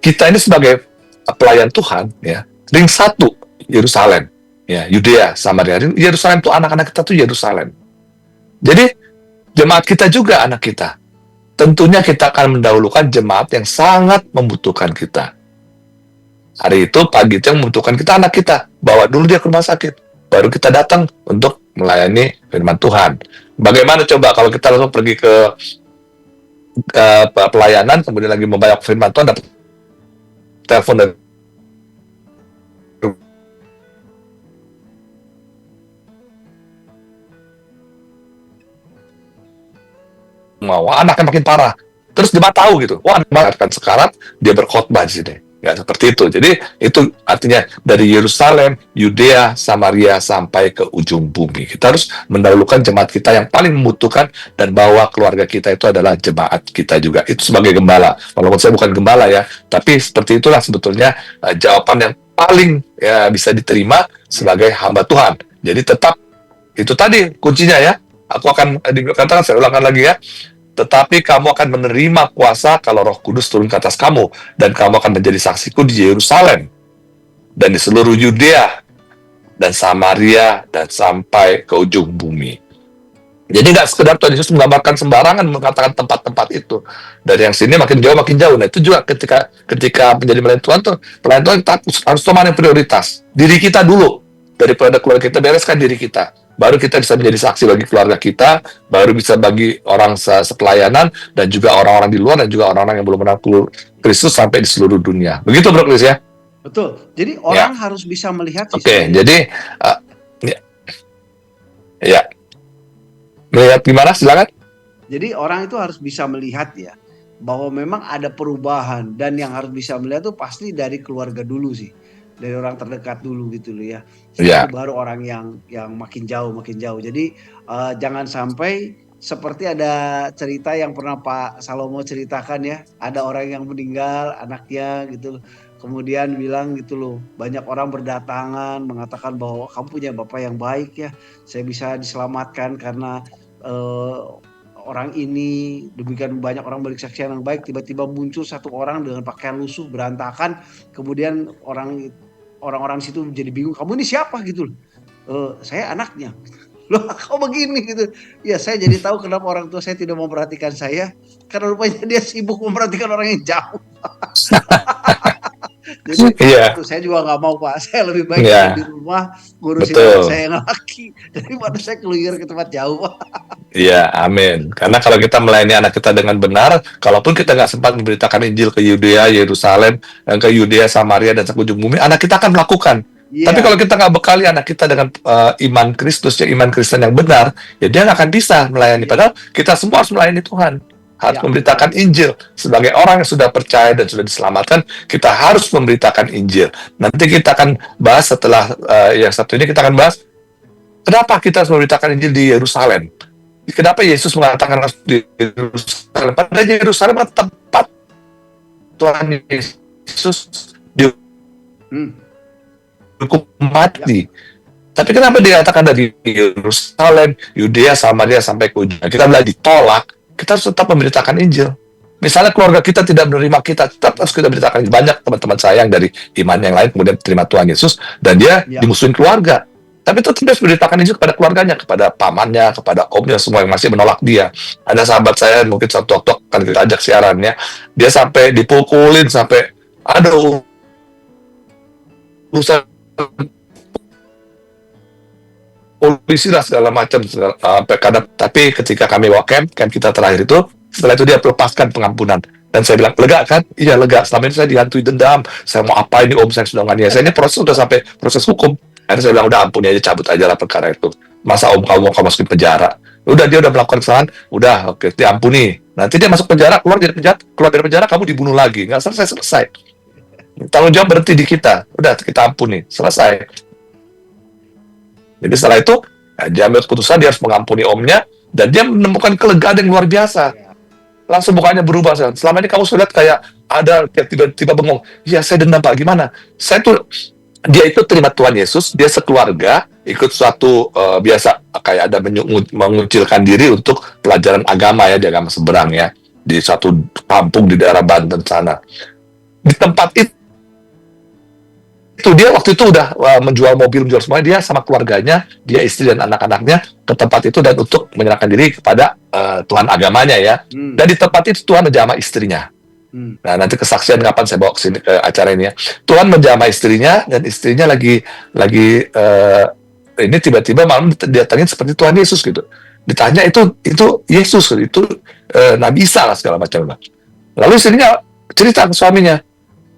kita ini sebagai pelayan Tuhan ya. Ring 1 Yerusalem, ya Yudea, Samaria. Yerusalem itu anak-anak kita tuh Yerusalem. Jadi jemaat kita juga anak kita. Tentunya kita akan mendahulukan jemaat yang sangat membutuhkan kita. Hari itu, pagi itu yang membutuhkan kita, anak kita. Bawa dulu dia ke rumah sakit. Baru kita datang untuk melayani firman Tuhan. Bagaimana coba kalau kita langsung pergi ke pelayanan, kemudian lagi membayar firman Tuhan, dapat telepon dari anaknya makin parah. Terus dia tahu gitu, anak akan sekarat, dia berkhotbah di sini. Nggak seperti itu. Jadi itu artinya dari Yerusalem, Yudea, Samaria sampai ke ujung bumi. Kita harus mendahulukan jemaat kita yang paling membutuhkan dan bahwa keluarga kita itu adalah jemaat kita juga. Itu sebagai gembala. Walaupun saya bukan gembala ya, tapi seperti itulah sebetulnya jawaban yang paling ya, bisa diterima sebagai hamba Tuhan. Jadi tetap itu tadi kuncinya ya. Aku akan dikatakan, saya ulangkan lagi ya. Tetapi kamu akan menerima kuasa kalau Roh Kudus turun ke atas kamu, dan kamu akan menjadi saksiku di Yerusalem dan di seluruh Yudea dan Samaria dan sampai ke ujung bumi. Jadi nggak sekedar Tuhan Yesus menggambarkan sembarangan mengatakan tempat-tempat itu. Dari yang sini makin jauh. Nah itu juga ketika menjadi pelayan Tuhan kita harus teman yang prioritas. Diri kita dulu. Daripada keluarga kita, bereskan diri kita. Baru kita bisa menjadi saksi bagi keluarga kita, baru bisa bagi orang sepelayanan, dan juga orang-orang di luar, dan juga orang-orang yang belum mengenal Kristus sampai di seluruh dunia. Begitu Bro Chris ya? Betul. Jadi orang harus bisa melihat. Oke, jadi ya. Melihat gimana? Silakan. Jadi orang itu harus bisa melihat ya, bahwa memang ada perubahan, dan yang harus bisa melihat itu pasti dari keluarga dulu sih. Dari orang terdekat dulu gitu loh ya. Baru orang yang makin jauh. Jadi jangan sampai seperti ada cerita yang pernah Pak Salomo ceritakan ya. Ada orang yang meninggal anaknya gitu loh. Kemudian bilang gitu loh, banyak orang berdatangan mengatakan bahwa kamu punya bapak yang baik ya. Saya bisa diselamatkan karena orang ini, demikian banyak orang berkesaksian yang baik. Tiba-tiba muncul satu orang dengan pakaian lusuh berantakan. Kemudian orang-orang situ jadi bingung, kamu ini siapa gitu loh. Saya anaknya. Loh kok begini gitu. Ya saya jadi tahu kenapa orang tua saya tidak memperhatikan saya, karena rupanya dia sibuk memperhatikan orang yang jauh. Jadi itu saya juga nggak mau Pak. Saya lebih baik di rumah ngurusin anak saya yang laki daripada saya keluar ke tempat jauh. Iya, amin. Karena kalau kita melayani anak kita dengan benar, kalaupun kita nggak sempat memberitakan Injil ke Yudea, Yerusalem, ke Yudea, Samaria, dan sampai ujung bumi, anak kita akan melakukan. Tapi kalau kita nggak bekali anak kita dengan iman Kristus, iman Kristen yang benar, ya dia nggak akan bisa melayani. Padahal kita semua harus melayani Tuhan. Harus memberitakan Injil. Sebagai orang yang sudah percaya dan sudah diselamatkan, kita harus memberitakan Injil. Nanti kita akan bahas setelah yang satu ini, kita akan bahas kenapa kita harus memberitakan Injil di Yerusalem. Kenapa Yesus mengatakan harus di Yerusalem? Padahal Yerusalem adalah tempat Tuhan Yesus dihukum mati. Tapi kenapa dikatakan dari Yerusalem, Yudea, Samaria sampai ke ujung? Kita bilang ditolak. Kita harus tetap memberitakan Injil. Misalnya keluarga kita tidak menerima kita, tetap harus kita beritakan. Banyak teman-teman saya yang dari iman yang lain kemudian terima Tuhan Yesus, dan dia dimusuhin keluarga. Tapi tetap harus beritakan Injil kepada keluarganya, kepada pamannya, kepada omnya, semua yang masih menolak dia. Ada sahabat saya, mungkin suatu waktu akan kita ajak siarannya, dia sampai dipukulin, sampai ada urusan polisi lah segala macam, tapi ketika kami bawa camp kita terakhir itu, setelah itu dia lepaskan pengampunan. Dan saya bilang, lega kan? Iya lega, selama ini saya dihantui dendam, saya mau apa ini om, saya sudah nganiaya. Saya ini proses sudah sampai proses hukum. Akhirnya saya bilang, udah ampuni aja, cabut aja lah perkara itu. Masa om kamu mau masukin penjara? Udah, dia udah melakukan kesalahan, udah oke, diampuni. Nanti dia masuk penjara, keluar dari penjara kamu dibunuh lagi. Nggak selesai. Tanggung jawab berhenti di kita. Udah, kita ampuni, selesai. Jadi setelah itu, dia ambil keputusan, dia harus mengampuni omnya, dan dia menemukan kelegaan yang luar biasa. Langsung mukanya berubah. Selama ini kamu sudah lihat kayak ada tiba-tiba bengong. Ya saya dendam Pak, gimana? Dia itu terima Tuhan Yesus, dia sekeluarga ikut suatu biasa kayak ada mengucilkan diri untuk pelajaran agama ya, di agama seberang ya, di satu kampung di daerah Banten sana. Di tempat itu dia waktu itu udah menjual mobil, menjual semuanya, dia sama keluarganya, dia istri dan anak-anaknya ke tempat itu dan untuk menyerahkan diri kepada Tuhan agamanya ya. Dan di tempat itu Tuhan menjamah istrinya. Nah nanti kesaksian kapan saya bawa ke sini ke acara ini ya. Tuhan menjamah istrinya, dan istrinya lagi ini tiba-tiba malam didatangin seperti Tuhan Yesus gitu. Ditanya itu Yesus, itu Nabi Isa lah segala macam. Lalu istrinya cerita ke suaminya.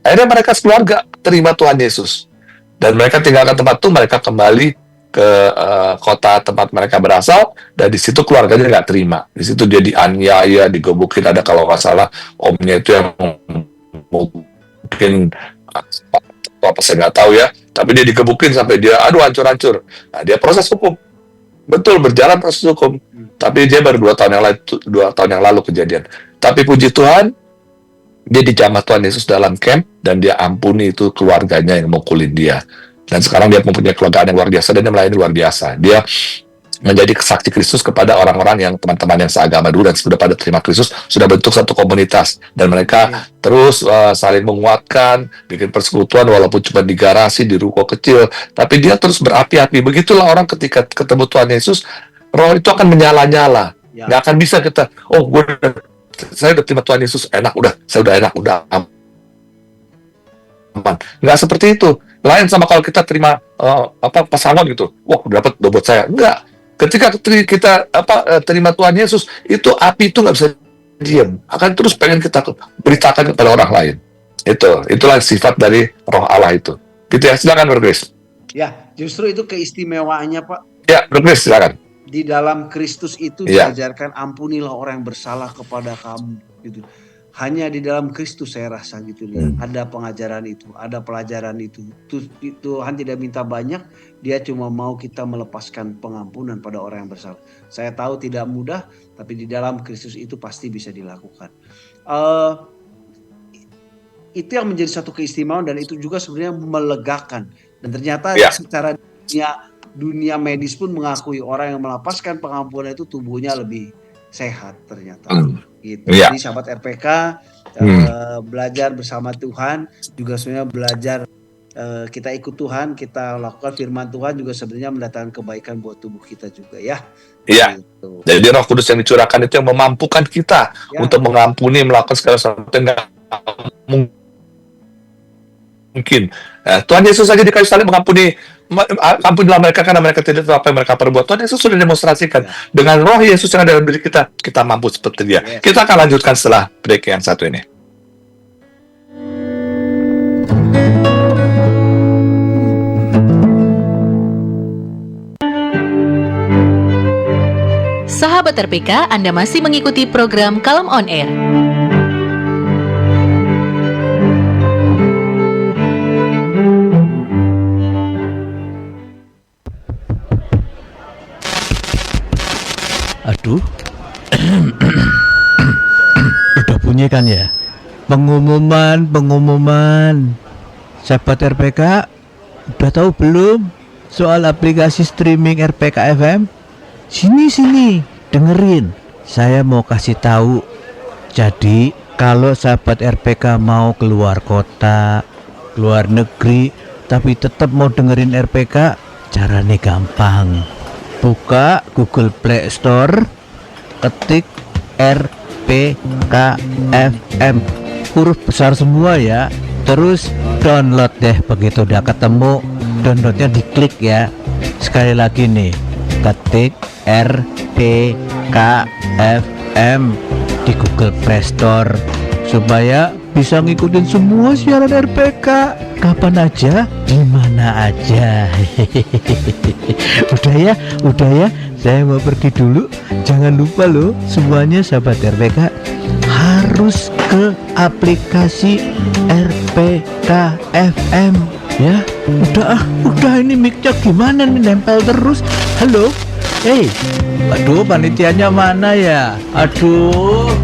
Akhirnya mereka sekeluarga terima Tuhan Yesus. Dan mereka tinggalkan tempat itu, mereka kembali ke kota tempat mereka berasal, dan di situ keluarganya nggak terima. Di situ dia dianiaya, digebukin, ada kalau nggak salah omnya itu yang mungkin apa saya nggak tahu ya, tapi dia digebukin sampai dia hancur-hancur. Nah, dia proses hukum, betul berjalan proses hukum. Tapi dia baru 2 tahun yang lalu kejadian. Tapi puji Tuhan, dia dijamah Tuhan Yesus dalam camp dan dia ampuni itu keluarganya yang mukulin dia. Dan sekarang dia mempunyai keluarga yang luar biasa dan dia melayani luar biasa. Dia menjadi saksi Kristus kepada orang-orang yang teman-teman yang seagama dulu dan sudah pada terima Kristus, sudah bentuk satu komunitas dan mereka terus saling menguatkan, bikin persekutuan walaupun cuma di garasi, di ruko kecil, tapi dia terus berapi-api. Begitulah orang ketika ketemu Tuhan Yesus, roh itu akan menyala-nyala. Nggak akan bisa kita, saya udah terima Tuhan Yesus, saya udah enak, udah aman. Nggak seperti itu. Lain sama kalau kita terima pasangan gitu, udah dapat bobot saya. Enggak. Ketika kita terima Tuhan Yesus, itu api itu nggak bisa diam, akan terus pengen kita beritakan kepada orang lain. Itulah sifat dari Roh Allah itu. Gitu ya, silakan Bro Chris. Ya, justru itu keistimewaannya Pak. Ya, Bro Chris, silakan. Di dalam Kristus itu diajarkan ampunilah orang yang bersalah kepada kamu gitu. Hanya di dalam Kristus saya rasa gitu nih. Ada pengajaran itu, ada pelajaran itu. Tuhan tidak minta banyak, dia cuma mau kita melepaskan pengampunan pada orang yang bersalah. Saya tahu tidak mudah, tapi di dalam Kristus itu pasti bisa dilakukan. Itu yang menjadi satu keistimewaan dan itu juga sebenarnya melegakan. Dan ternyata secara dunia medis pun mengakui orang yang melepaskan pengampunan itu tubuhnya lebih sehat ternyata. Gitu. Jadi sahabat RPK belajar bersama Tuhan juga sebenarnya belajar kita ikut Tuhan, kita lakukan firman Tuhan juga sebenarnya mendatangkan kebaikan buat tubuh kita juga ya. Iya. Gitu. Jadi Roh Kudus yang dicurahkan itu yang memampukan kita untuk mengampuni, melakukan segala sesuatu yang nggak mungkin. Tuhan Yesus saja di kayu salib mengampuni. Ampunilah mereka karena mereka tidak tahu apa yang mereka perbuat. Tuhan Yesus sudah demonstrasikan dengan Roh Yesus yang ada dalam diri kita, kita mampu seperti dia. Kita akan lanjutkan setelah break yang satu ini. Sahabat RPK, Anda masih mengikuti program Kalem on Air. Aduh, udah bunyi kan ya? Pengumuman. Sahabat RPK, udah tahu belum soal aplikasi streaming RPK FM? Sini, dengerin. Saya mau kasih tahu. Jadi, kalau sahabat RPK mau keluar kota, keluar negeri, tapi tetap mau dengerin RPK, caranya gampang. Buka Google Play Store, ketik RPK FM, huruf besar semua ya. Terus download deh. Begitu udah ketemu, downloadnya diklik ya. Sekali lagi nih, ketik RPK FM di Google Play Store supaya bisa ngikutin semua siaran RPK kapan aja, di mana aja. Udah ya, saya mau pergi dulu. Jangan lupa loh semuanya sahabat RPK harus ke aplikasi RPK FM ya. Udah ini mic-nya gimana nih, nempel terus. Halo, aduh panitianya mana ya? Aduh.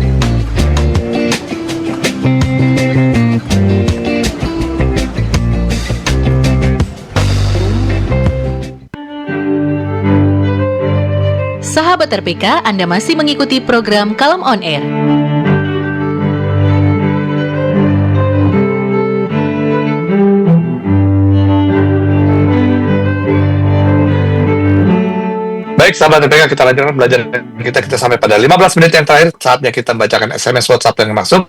Sahabat RPK, Anda masih mengikuti program Kalem on Air. Baik sahabat RPK, kita lanjutkan belajar kita sampai pada 15 menit yang terakhir. Saatnya kita membacakan SMS WhatsApp yang masuk.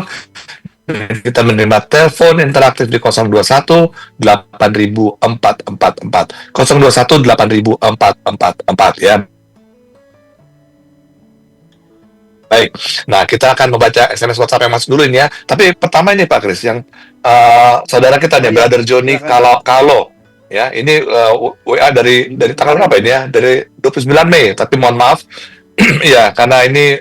Kita menerima telepon interaktif di 021 8444 021 8444 ya. Baik, nah kita akan membaca SMS WhatsApp yang masuk dulu ini ya. Tapi pertama ini Pak Kris, yang saudara kita nih, Brother Johnny Kalo ya, ini WA dari tanggal berapa ini ya? Dari 29 Mei, tapi mohon maaf ya, karena ini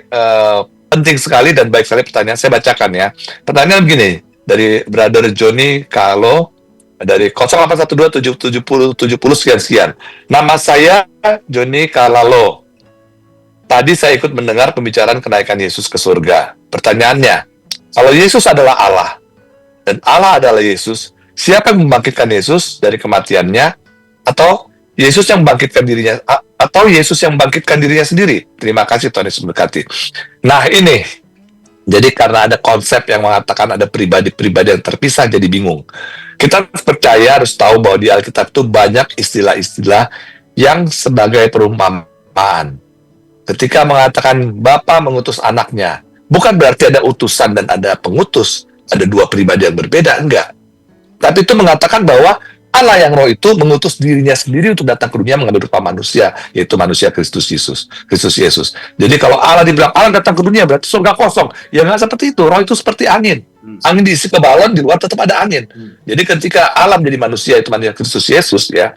penting sekali dan baik sekali pertanyaan, saya bacakan ya. Pertanyaan begini, dari Brother Joni kalau dari 0812 70 sekian. Nama saya Joni Kalalo. Tadi saya ikut mendengar pembicaraan kenaikan Yesus ke surga. Pertanyaannya, kalau Yesus adalah Allah dan Allah adalah Yesus, siapa yang membangkitkan Yesus dari kematiannya, atau Yesus yang membangkitkan dirinya, atau Yesus yang membangkitkan dirinya sendiri? Terima kasih, Tuhan Yesus memberkati. Nah ini, jadi karena ada konsep yang mengatakan ada pribadi-pribadi yang terpisah, jadi bingung. Kita percaya, harus tahu bahwa di Alkitab itu banyak istilah-istilah yang sebagai perumpamaan. Ketika mengatakan Bapa mengutus anaknya, bukan berarti ada utusan dan ada pengutus, ada dua pribadi yang berbeda, enggak. Tapi itu mengatakan bahwa Allah yang roh itu mengutus dirinya sendiri untuk datang ke dunia mengambil rupa manusia, yaitu manusia Kristus Yesus. Jadi kalau Allah dibilang Allah datang ke dunia berarti surga kosong. Ya nggak seperti itu. Roh itu seperti angin. Angin diisi ke balon, di luar tetap ada angin. Jadi ketika Allah menjadi manusia, itu manusia Kristus Yesus, ya,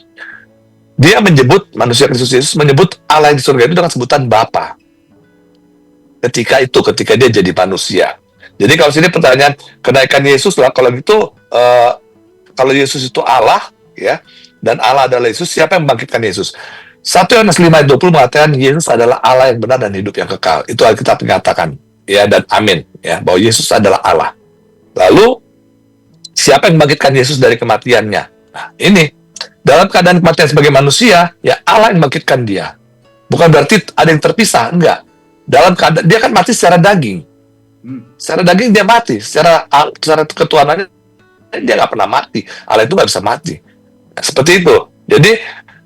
dia menyebut manusia Kristus Yesus, menyebut Allah yang di surga itu dengan sebutan Bapa. Ketika dia jadi manusia. Jadi kalau sini pertanyaan kenaikan Yesus lah, kalau gitu kalau Yesus itu Allah, ya, dan Allah adalah Yesus, siapa yang membangkitkan Yesus? 1 Yohanes 5:20 mengatakan Yesus adalah Allah yang benar dan hidup yang kekal. Itu Alkitab mengatakan, ya, dan amin, ya, bahwa Yesus adalah Allah. Lalu siapa yang membangkitkan Yesus dari kematiannya? Nah, ini dalam keadaan kematian sebagai manusia, ya Allah yang membangkitkan dia. Bukan berarti ada yang terpisah, enggak. Dalam keadaan dia kan mati secara daging. Secara daging dia mati, secara ketuhanannya dia nggak pernah mati. Allah itu nggak bisa mati. Nah, seperti itu. Jadi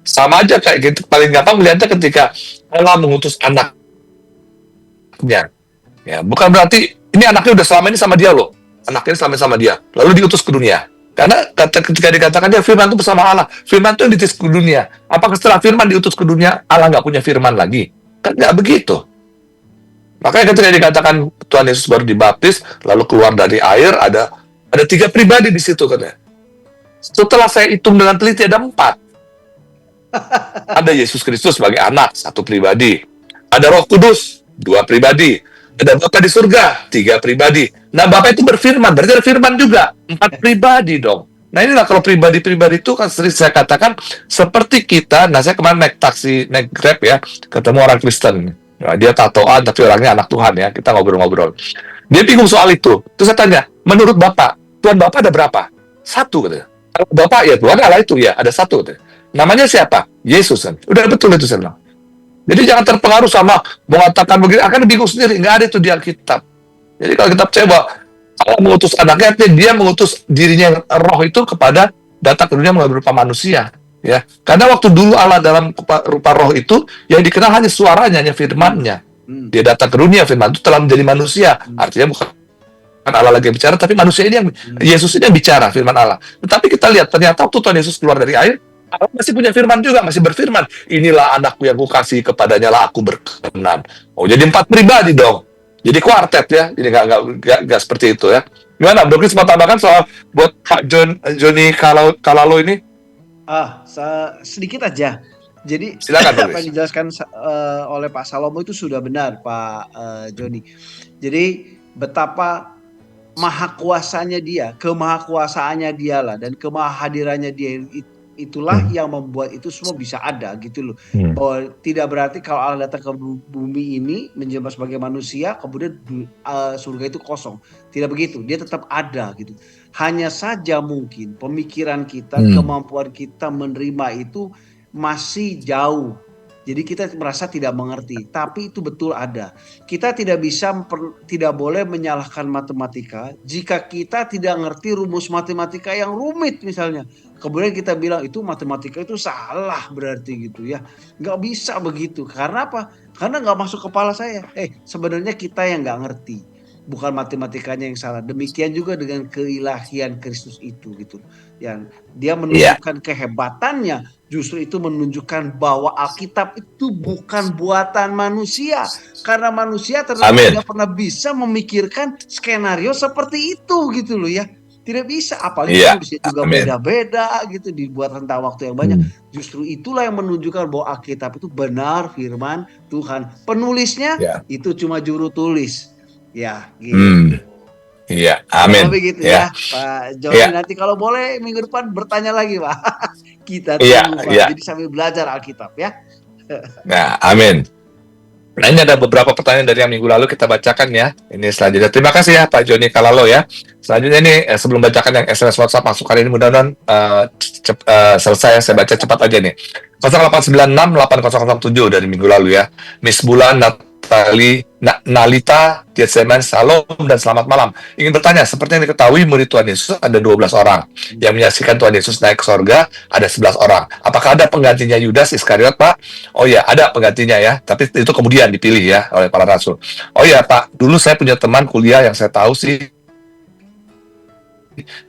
sama aja kayak gitu. Paling gampang melihatnya ketika Allah mengutus anaknya. Ya, bukan berarti ini anaknya udah selama ini sama dia loh. Anaknya selama ini sama dia. Lalu diutus ke dunia. Karena ketika dikatakan dia firman itu bersama Allah. Firman itu yang diutus ke dunia. Apakah setelah firman diutus ke dunia Allah nggak punya firman lagi? Kan nggak begitu. Makanya ketika dikatakan Tuhan Yesus baru dibaptis, lalu keluar dari air, ada 3 pribadi di situ katanya. Setelah saya hitung dengan teliti ada 4. Ada Yesus Kristus sebagai anak, 1 pribadi. Ada Roh Kudus, 2 pribadi. Ada Bapa di surga, 3 pribadi. Nah, Bapa itu berfirman, berarti ada firman juga, 4 pribadi dong. Nah, inilah kalau pribadi-pribadi itu kan sering saya katakan seperti kita. Nah, saya kemarin naik Grab ya, ketemu orang Kristen. Nah, dia tatoan tapi orangnya anak Tuhan ya. Kita ngobrol-ngobrol. Dia bingung soal itu. Terus saya tanya, menurut Bapak, Tuhan Bapak ada berapa? 1 katanya. Kalau Bapak ya Tuhan Allah itu ya, ada 1 katanya. Namanya siapa? Yesus kan. Udah betul itu saya bilang. Jadi jangan terpengaruh sama mengatakan begini, akan bingung sendiri. Nggak ada itu di Alkitab. Jadi kalau kita percaya bahwa Allah mengutus anaknya, artinya dia mengutus dirinya roh itu kepada datang ke dunia melalui berupa manusia. Ya, karena waktu dulu Allah dalam rupa roh itu yang dikenal hanya suaranya, hanya firman-Nya. Dia datang ke dunia, firman itu telah menjadi manusia. Artinya bukan Allah lagi bicara, tapi manusia ini yang Yesus ini yang bicara, firman Allah. Tetapi kita lihat ternyata waktu Tuhan Yesus keluar dari air, Allah masih punya firman juga, masih berfirman. Inilah anakku yang kukasihi, kepadanya lah aku berkenan. Oh, jadi 4 pribadi dong. Jadi kuartet ya. Jadi nggak seperti itu ya. Gimana? Bro Chris mau tambahkan soal buat Pak Joni Kalalo ini? Sedikit aja. Jadi silakan, apa yang dijelaskan oleh Pak Salomo itu sudah benar, Pak Joni. Jadi betapa maha kuasanya dia, kemahakuasaannya dialah dan kemahadirannya dia itulah yang membuat itu semua bisa ada gitu loh. Bahwa tidak berarti kalau Allah datang ke bumi ini menjelma sebagai manusia kemudian surga itu kosong. Tidak begitu, dia tetap ada gitu. Hanya saja mungkin pemikiran kita, kemampuan kita menerima itu masih jauh. Jadi kita merasa tidak mengerti, tapi itu betul ada. Kita tidak boleh menyalahkan matematika jika kita tidak ngerti rumus matematika yang rumit misalnya. Kemudian kita bilang itu matematika itu salah berarti gitu ya. Nggak bisa begitu. Karena apa? Karena nggak masuk kepala saya. Sebenarnya kita yang nggak ngerti. Bukan matematikanya yang salah. Demikian juga dengan keilahian Kristus itu gitu. Yang dia menunjukkan kehebatannya, justru itu menunjukkan bahwa Alkitab itu bukan buatan manusia. Karena manusia ternyata tidak pernah bisa memikirkan skenario seperti itu gitu loh ya. Tidak bisa, apalagi manusia juga beda-beda gitu, dibuat rentang waktu yang banyak. Justru itulah yang menunjukkan bahwa Alkitab itu benar firman Tuhan. Penulisnya itu cuma juru tulis. Ya, gitu. Iya, Kurang amin. lebih gitu Ya, ya, Pak Joni. iya, Nanti kalau boleh minggu depan bertanya lagi, Pak. Kita iya, tunggu, Pak. iya. Jadi sambil belajar Alkitab ya. Nah, amin. Nah, ini ada beberapa pertanyaan dari yang minggu lalu kita bacakan ya. Ini selanjutnya. Terima kasih ya Pak Joni Kalalo ya. Selanjutnya ini sebelum bacakan yang SMS WhatsApp masuk kali ini mudah-mudahan selesai ya. Saya baca cepat aja nih. 0896 8007 dari minggu lalu ya. Miss Bulan Nalita Getseman, salam dan selamat malam. Ingin bertanya, seperti yang diketahui murid Tuhan Yesus ada 12 orang. Yang menyaksikan Tuhan Yesus naik ke sorga ada 11 orang. Apakah ada penggantinya Yudas Iskariot, Pak? Oh ya, ada penggantinya ya. Tapi itu kemudian dipilih ya oleh para rasul. Oh ya, Pak, dulu saya punya teman kuliah yang saya tahu sih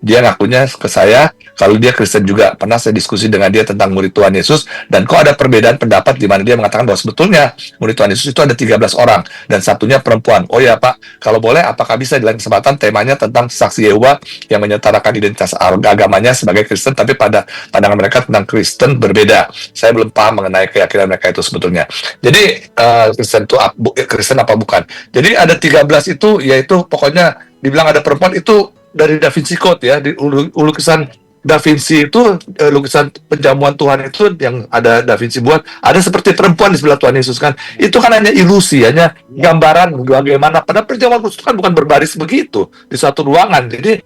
dia ngakunya ke saya kalau dia Kristen juga. Pernah saya diskusi dengan dia tentang murid Tuhan Yesus, dan kok ada perbedaan pendapat di mana dia mengatakan bahwa sebetulnya murid Tuhan Yesus itu ada 13 orang dan satunya perempuan. Oh ya Pak, kalau boleh apakah bisa di lain kesempatan temanya tentang saksi Yehova yang menyetarakan identitas agamanya sebagai Kristen, tapi pada pandangan mereka tentang Kristen berbeda. Saya belum paham mengenai keyakinan mereka itu sebetulnya. Jadi Kristen itu Kristen apa bukan? Jadi ada 13 itu, yaitu pokoknya dibilang ada perempuan itu dari Da Vinci Code ya, di lukisan Da Vinci itu, lukisan penjamuan Tuhan itu yang ada Da Vinci buat, ada seperti perempuan di sebelah Tuhan Yesus kan. Itu kan hanya ilusi, hanya gambaran bagaimana. Padahal penjamuan khusus kan bukan berbaris begitu di suatu ruangan. Jadi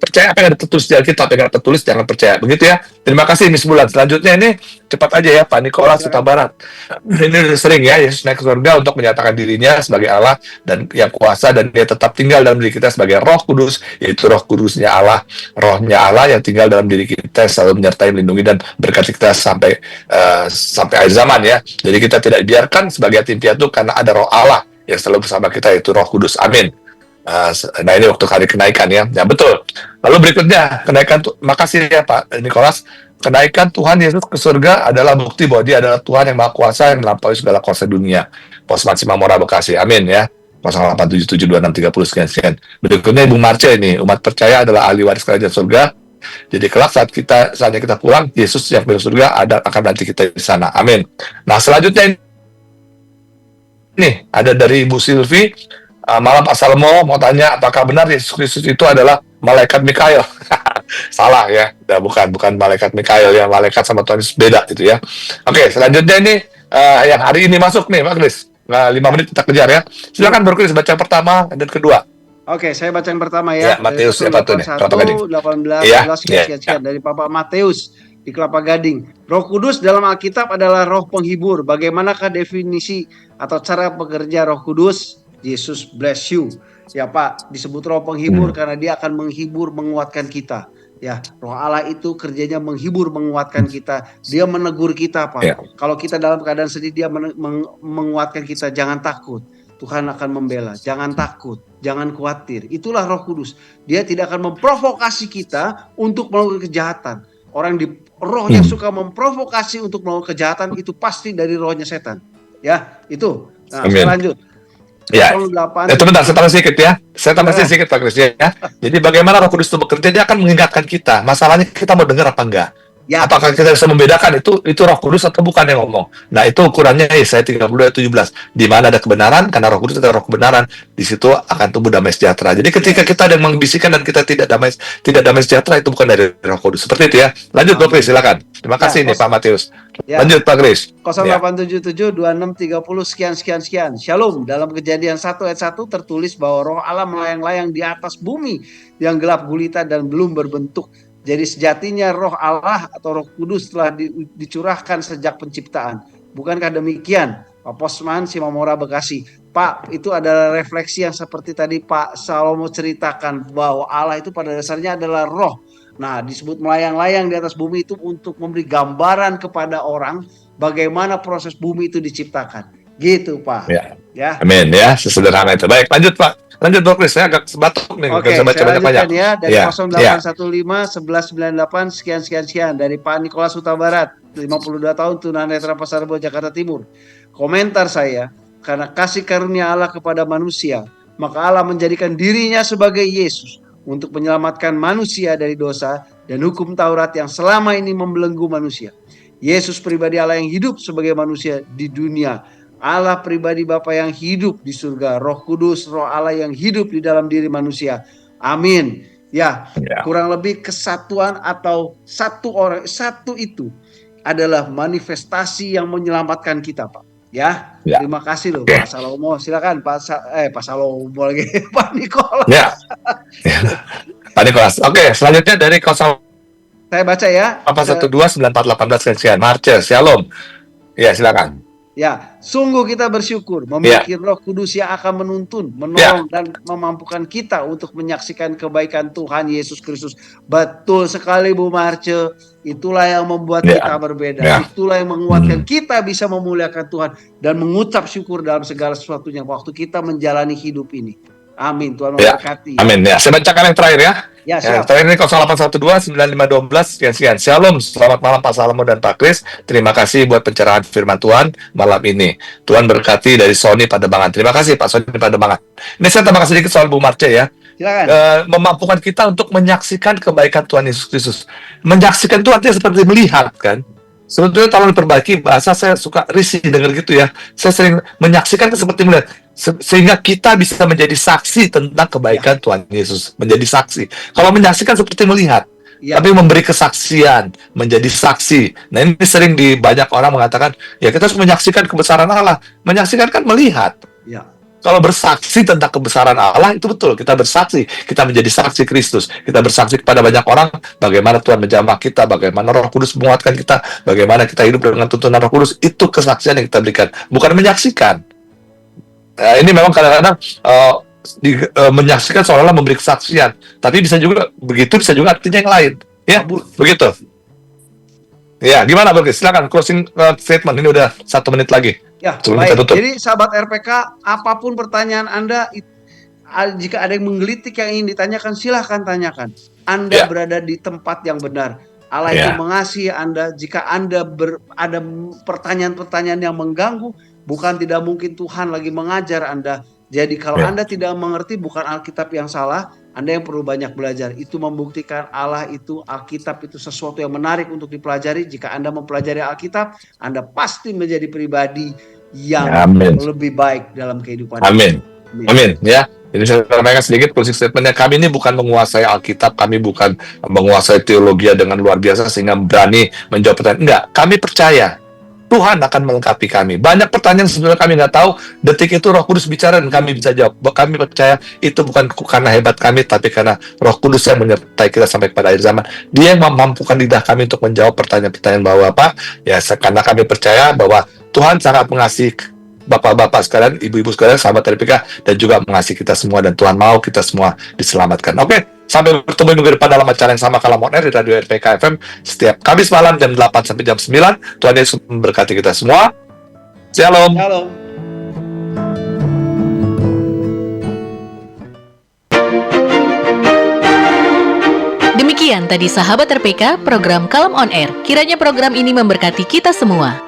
percaya apa yang ada tertulis di Alkitab, apa yang ada tertulis jangan percaya. Begitu ya. Terima kasih Miss Bulan. Selanjutnya ini cepat aja ya Pak Nikolas Huta Barat. Ini sering ya Yesus naik ke surga untuk menyatakan dirinya sebagai Allah dan yang kuasa, dan dia tetap tinggal dalam diri kita sebagai Roh Kudus, yaitu Roh Kudusnya Allah, Rohnya Allah yang tinggal dalam diri kita, selalu menyertai, melindungi dan berkati kita sampai akhir zaman ya. Jadi kita tidak dibiarkan sebagai yatim piatu karena ada Roh Allah yang selalu bersama kita, yaitu Roh Kudus. Amin. Nah ini waktu hari kenaikan ya. Ya betul. Lalu berikutnya kenaikan. Makasih ya Pak Nikolas. Kenaikan Tuhan Yesus ke surga adalah bukti bahwa dia adalah Tuhan yang Maha Kuasa yang melampaui segala kuasa dunia. Posman Simamora Bekasi. Amin ya. 08772630 sekian. Berikutnya Ibu Marce ini. Umat percaya adalah ahli waris kerajaan surga. Jadi kelak saatnya kita pulang, Yesus yang ke surga akan nanti kita di sana. Amin. Nah selanjutnya ini ada dari Ibu Silvi. Malam Pak Salmo mau tanya, apakah benar Yesus Kristus itu adalah malaikat Mikael? Salah ya, bukan malaikat Mikael ya, malaikat sama Tuhan Yesus beda gitu ya. Oke, selanjutnya ini yang hari ini masuk nih Pak Kris. 5 menit kita kejar ya. Silakan Bro Kris baca pertama dan kedua. Oke, saya baca yang pertama ya. Matius apa tuh nih? 18 sekian dari Bapak Matius di Kelapa Gading. Roh Kudus dalam Alkitab adalah roh penghibur. Bagaimanakah definisi atau cara bekerja Roh Kudus? Yesus bless you. Ya Pak, disebut roh penghibur karena dia akan menghibur, menguatkan kita. Ya, Roh Allah itu kerjanya menghibur, menguatkan kita. Dia menegur kita, Pak. Kalau kita dalam keadaan sedih, dia menguatkan kita. Jangan takut, Tuhan akan membela. Jangan takut, jangan khawatir. Itulah Roh Kudus. Dia tidak akan memprovokasi kita untuk melakukan kejahatan. Orang di roh yang suka memprovokasi untuk melakukan kejahatan itu pasti dari rohnya setan. Ya, itu. Nah, saya lanjut. Ya, itu bentar, saya tambah sedikit ya. Saya tambah sedikit Pak Kris ya. Jadi bagaimana Roh Kudus itu bekerja, dia akan mengingatkan kita. Masalahnya kita mau dengar apa enggak? Ya. Apakah kita bisa membedakan itu Roh Kudus atau bukan yang ngomong? Nah itu ukurannya Yesaya 30 ayat 17. Di mana ada kebenaran, karena Roh Kudus ada roh kebenaran, di situ akan tumbuh damai sejahtera. Jadi ketika kita ada yang membisikkan dan kita tidak damai sejahtera, itu bukan dari Roh Kudus. Seperti itu ya. Lanjut Bro Kris, silakan. Terima kasih nih Pak Matius. Ya. Lanjut Pak Kris. 08772630 sekian. Shalom. Dalam Kejadian 1 ayat 1 tertulis bahwa Roh Allah melayang-layang di atas bumi yang gelap gulita dan belum berbentuk. Jadi sejatinya Roh Allah atau Roh Kudus telah dicurahkan sejak penciptaan. Bukankah demikian? Pak Posman Simamora Bekasi. Pak, itu adalah refleksi yang seperti tadi Pak Salomo ceritakan bahwa Allah itu pada dasarnya adalah roh. Nah, disebut melayang-layang di atas bumi itu untuk memberi gambaran kepada orang bagaimana proses bumi itu diciptakan. Gitu, Pak. Ya. Amin ya, sesederhana itu. Baik, lanjut Pak. Lanjut Bro Kris, saya agak sebatuk nih. Oke, saya lanjutkan ya. Dari 0815 1998 sekian. Dari Pak Nikolas Huta Barat, 52 tahun, tunanetra Pasar Rebo, Jakarta Timur. Komentar saya, karena kasih karunia Allah kepada manusia, maka Allah menjadikan dirinya sebagai Yesus untuk menyelamatkan manusia dari dosa dan hukum Taurat yang selama ini membelenggu manusia. Yesus pribadi Allah yang hidup sebagai manusia di dunia Allah pribadi Bapa yang hidup di surga, Roh Kudus, Roh Allah yang hidup di dalam diri manusia. Amin. Ya, kurang lebih kesatuan atau satu orang, satu itu adalah manifestasi yang menyelamatkan kita, Pak. Ya. Terima kasih loh, Pak Salomo. Silakan Pak Salomo lagi, Pak Nikolas. Ya. Pak Nikolas. Oke, selanjutnya dari 0. Saya baca ya. 8129418 sekian. Marce, Shalom. Ya, silakan. Ya, sungguh kita bersyukur memiliki Roh Kudus yang akan menuntun, menolong dan memampukan kita untuk menyaksikan kebaikan Tuhan Yesus Kristus. Betul sekali Bu Marce, itulah yang membuat kita berbeda. Itulah yang menguatkan kita bisa memuliakan Tuhan dan mengucap syukur dalam segala sesuatunya waktu kita menjalani hidup ini. Amin. Tuhan memberkati. Amin. Ya, saya bacakan yang terakhir ya. Ya, terakhir ini 08129512 sekian. Shalom. Selamat malam Pak Salomo dan Pak Kris. Terima kasih buat pencerahan firman Tuhan malam ini. Tuhan berkati dari Sony Pademangan. Terima kasih Pak Sony Pademangan. Ini saya tambahkan sedikit soal Bu Marce ya. Silakan. Memampukan kita untuk menyaksikan kebaikan Tuhan Yesus Kristus. Menyaksikan itu artinya seperti melihat kan. Sebetulnya kalau diperbaiki bahasa saya suka risih dengar gitu ya. Saya sering menyaksikan seperti melihat sehingga kita bisa menjadi saksi tentang kebaikan Tuhan Yesus, menjadi saksi. Kalau menyaksikan seperti melihat, tapi memberi kesaksian, menjadi saksi. Nah ini sering di banyak orang mengatakan, ya kita harus menyaksikan kebesaran Allah. Menyaksikan kan melihat. Kalau bersaksi tentang kebesaran Allah itu betul, kita bersaksi, kita menjadi saksi Kristus, kita bersaksi kepada banyak orang bagaimana Tuhan menjamah kita, bagaimana Roh Kudus menguatkan kita, bagaimana kita hidup dengan tuntunan Roh Kudus. Itu kesaksian yang kita berikan, bukan menyaksikan. Nah, ini memang kadang-kadang menyaksikan seolah-olah memberi kesaksian, tapi bisa juga begitu, bisa juga artinya yang lain, ya begitu. Ya, gimana Burgis? Silakan closing statement. Ini udah 1 menit lagi. Ya, baik. Jadi sahabat RPK, apapun pertanyaan Anda, jika ada yang menggelitik yang ingin ditanyakan, silahkan tanyakan. Anda berada di tempat yang benar. Allah itu mengasihi Anda. Jika Anda ada pertanyaan-pertanyaan yang mengganggu, bukan tidak mungkin Tuhan lagi mengajar Anda. Jadi kalau Anda tidak mengerti, bukan Alkitab yang salah, Anda yang perlu banyak belajar. Itu membuktikan Allah itu, Alkitab itu sesuatu yang menarik untuk dipelajari. Jika Anda mempelajari Alkitab, Anda pasti menjadi pribadi yang lebih baik dalam kehidupan. Amin. Ya. Jadi saya sampaikan sedikit closing statementnya. Kami ini bukan menguasai Alkitab, kami bukan menguasai teologi dengan luar biasa sehingga berani menjawab pertanyaan. Enggak, kami percaya Tuhan akan melengkapi kami. Banyak pertanyaan sebenarnya kami nggak tahu. Detik itu Roh Kudus bicara dan kami bisa jawab. Kami percaya itu bukan karena hebat kami, tapi karena Roh Kudus yang menyertai kita sampai pada akhir zaman. Dia yang memampukan lidah kami untuk menjawab pertanyaan-pertanyaan bahwa apa? Ya, karena kami percaya bahwa Tuhan sangat mengasihi bapak-bapak sekalian, ibu-ibu sekalian, sahabat RPK, dan juga mengasihi kita semua, dan Tuhan mau kita semua diselamatkan. Oke, sampai bertemu minggu depan dalam acara yang sama Kalam On Air di Radio RPK FM setiap Kamis malam jam 8 sampai jam 9. Tuhan Yesus memberkati kita semua. Shalom. Shalom. Demikian tadi sahabat RPK program Kalam On Air. Kiranya program ini memberkati kita semua.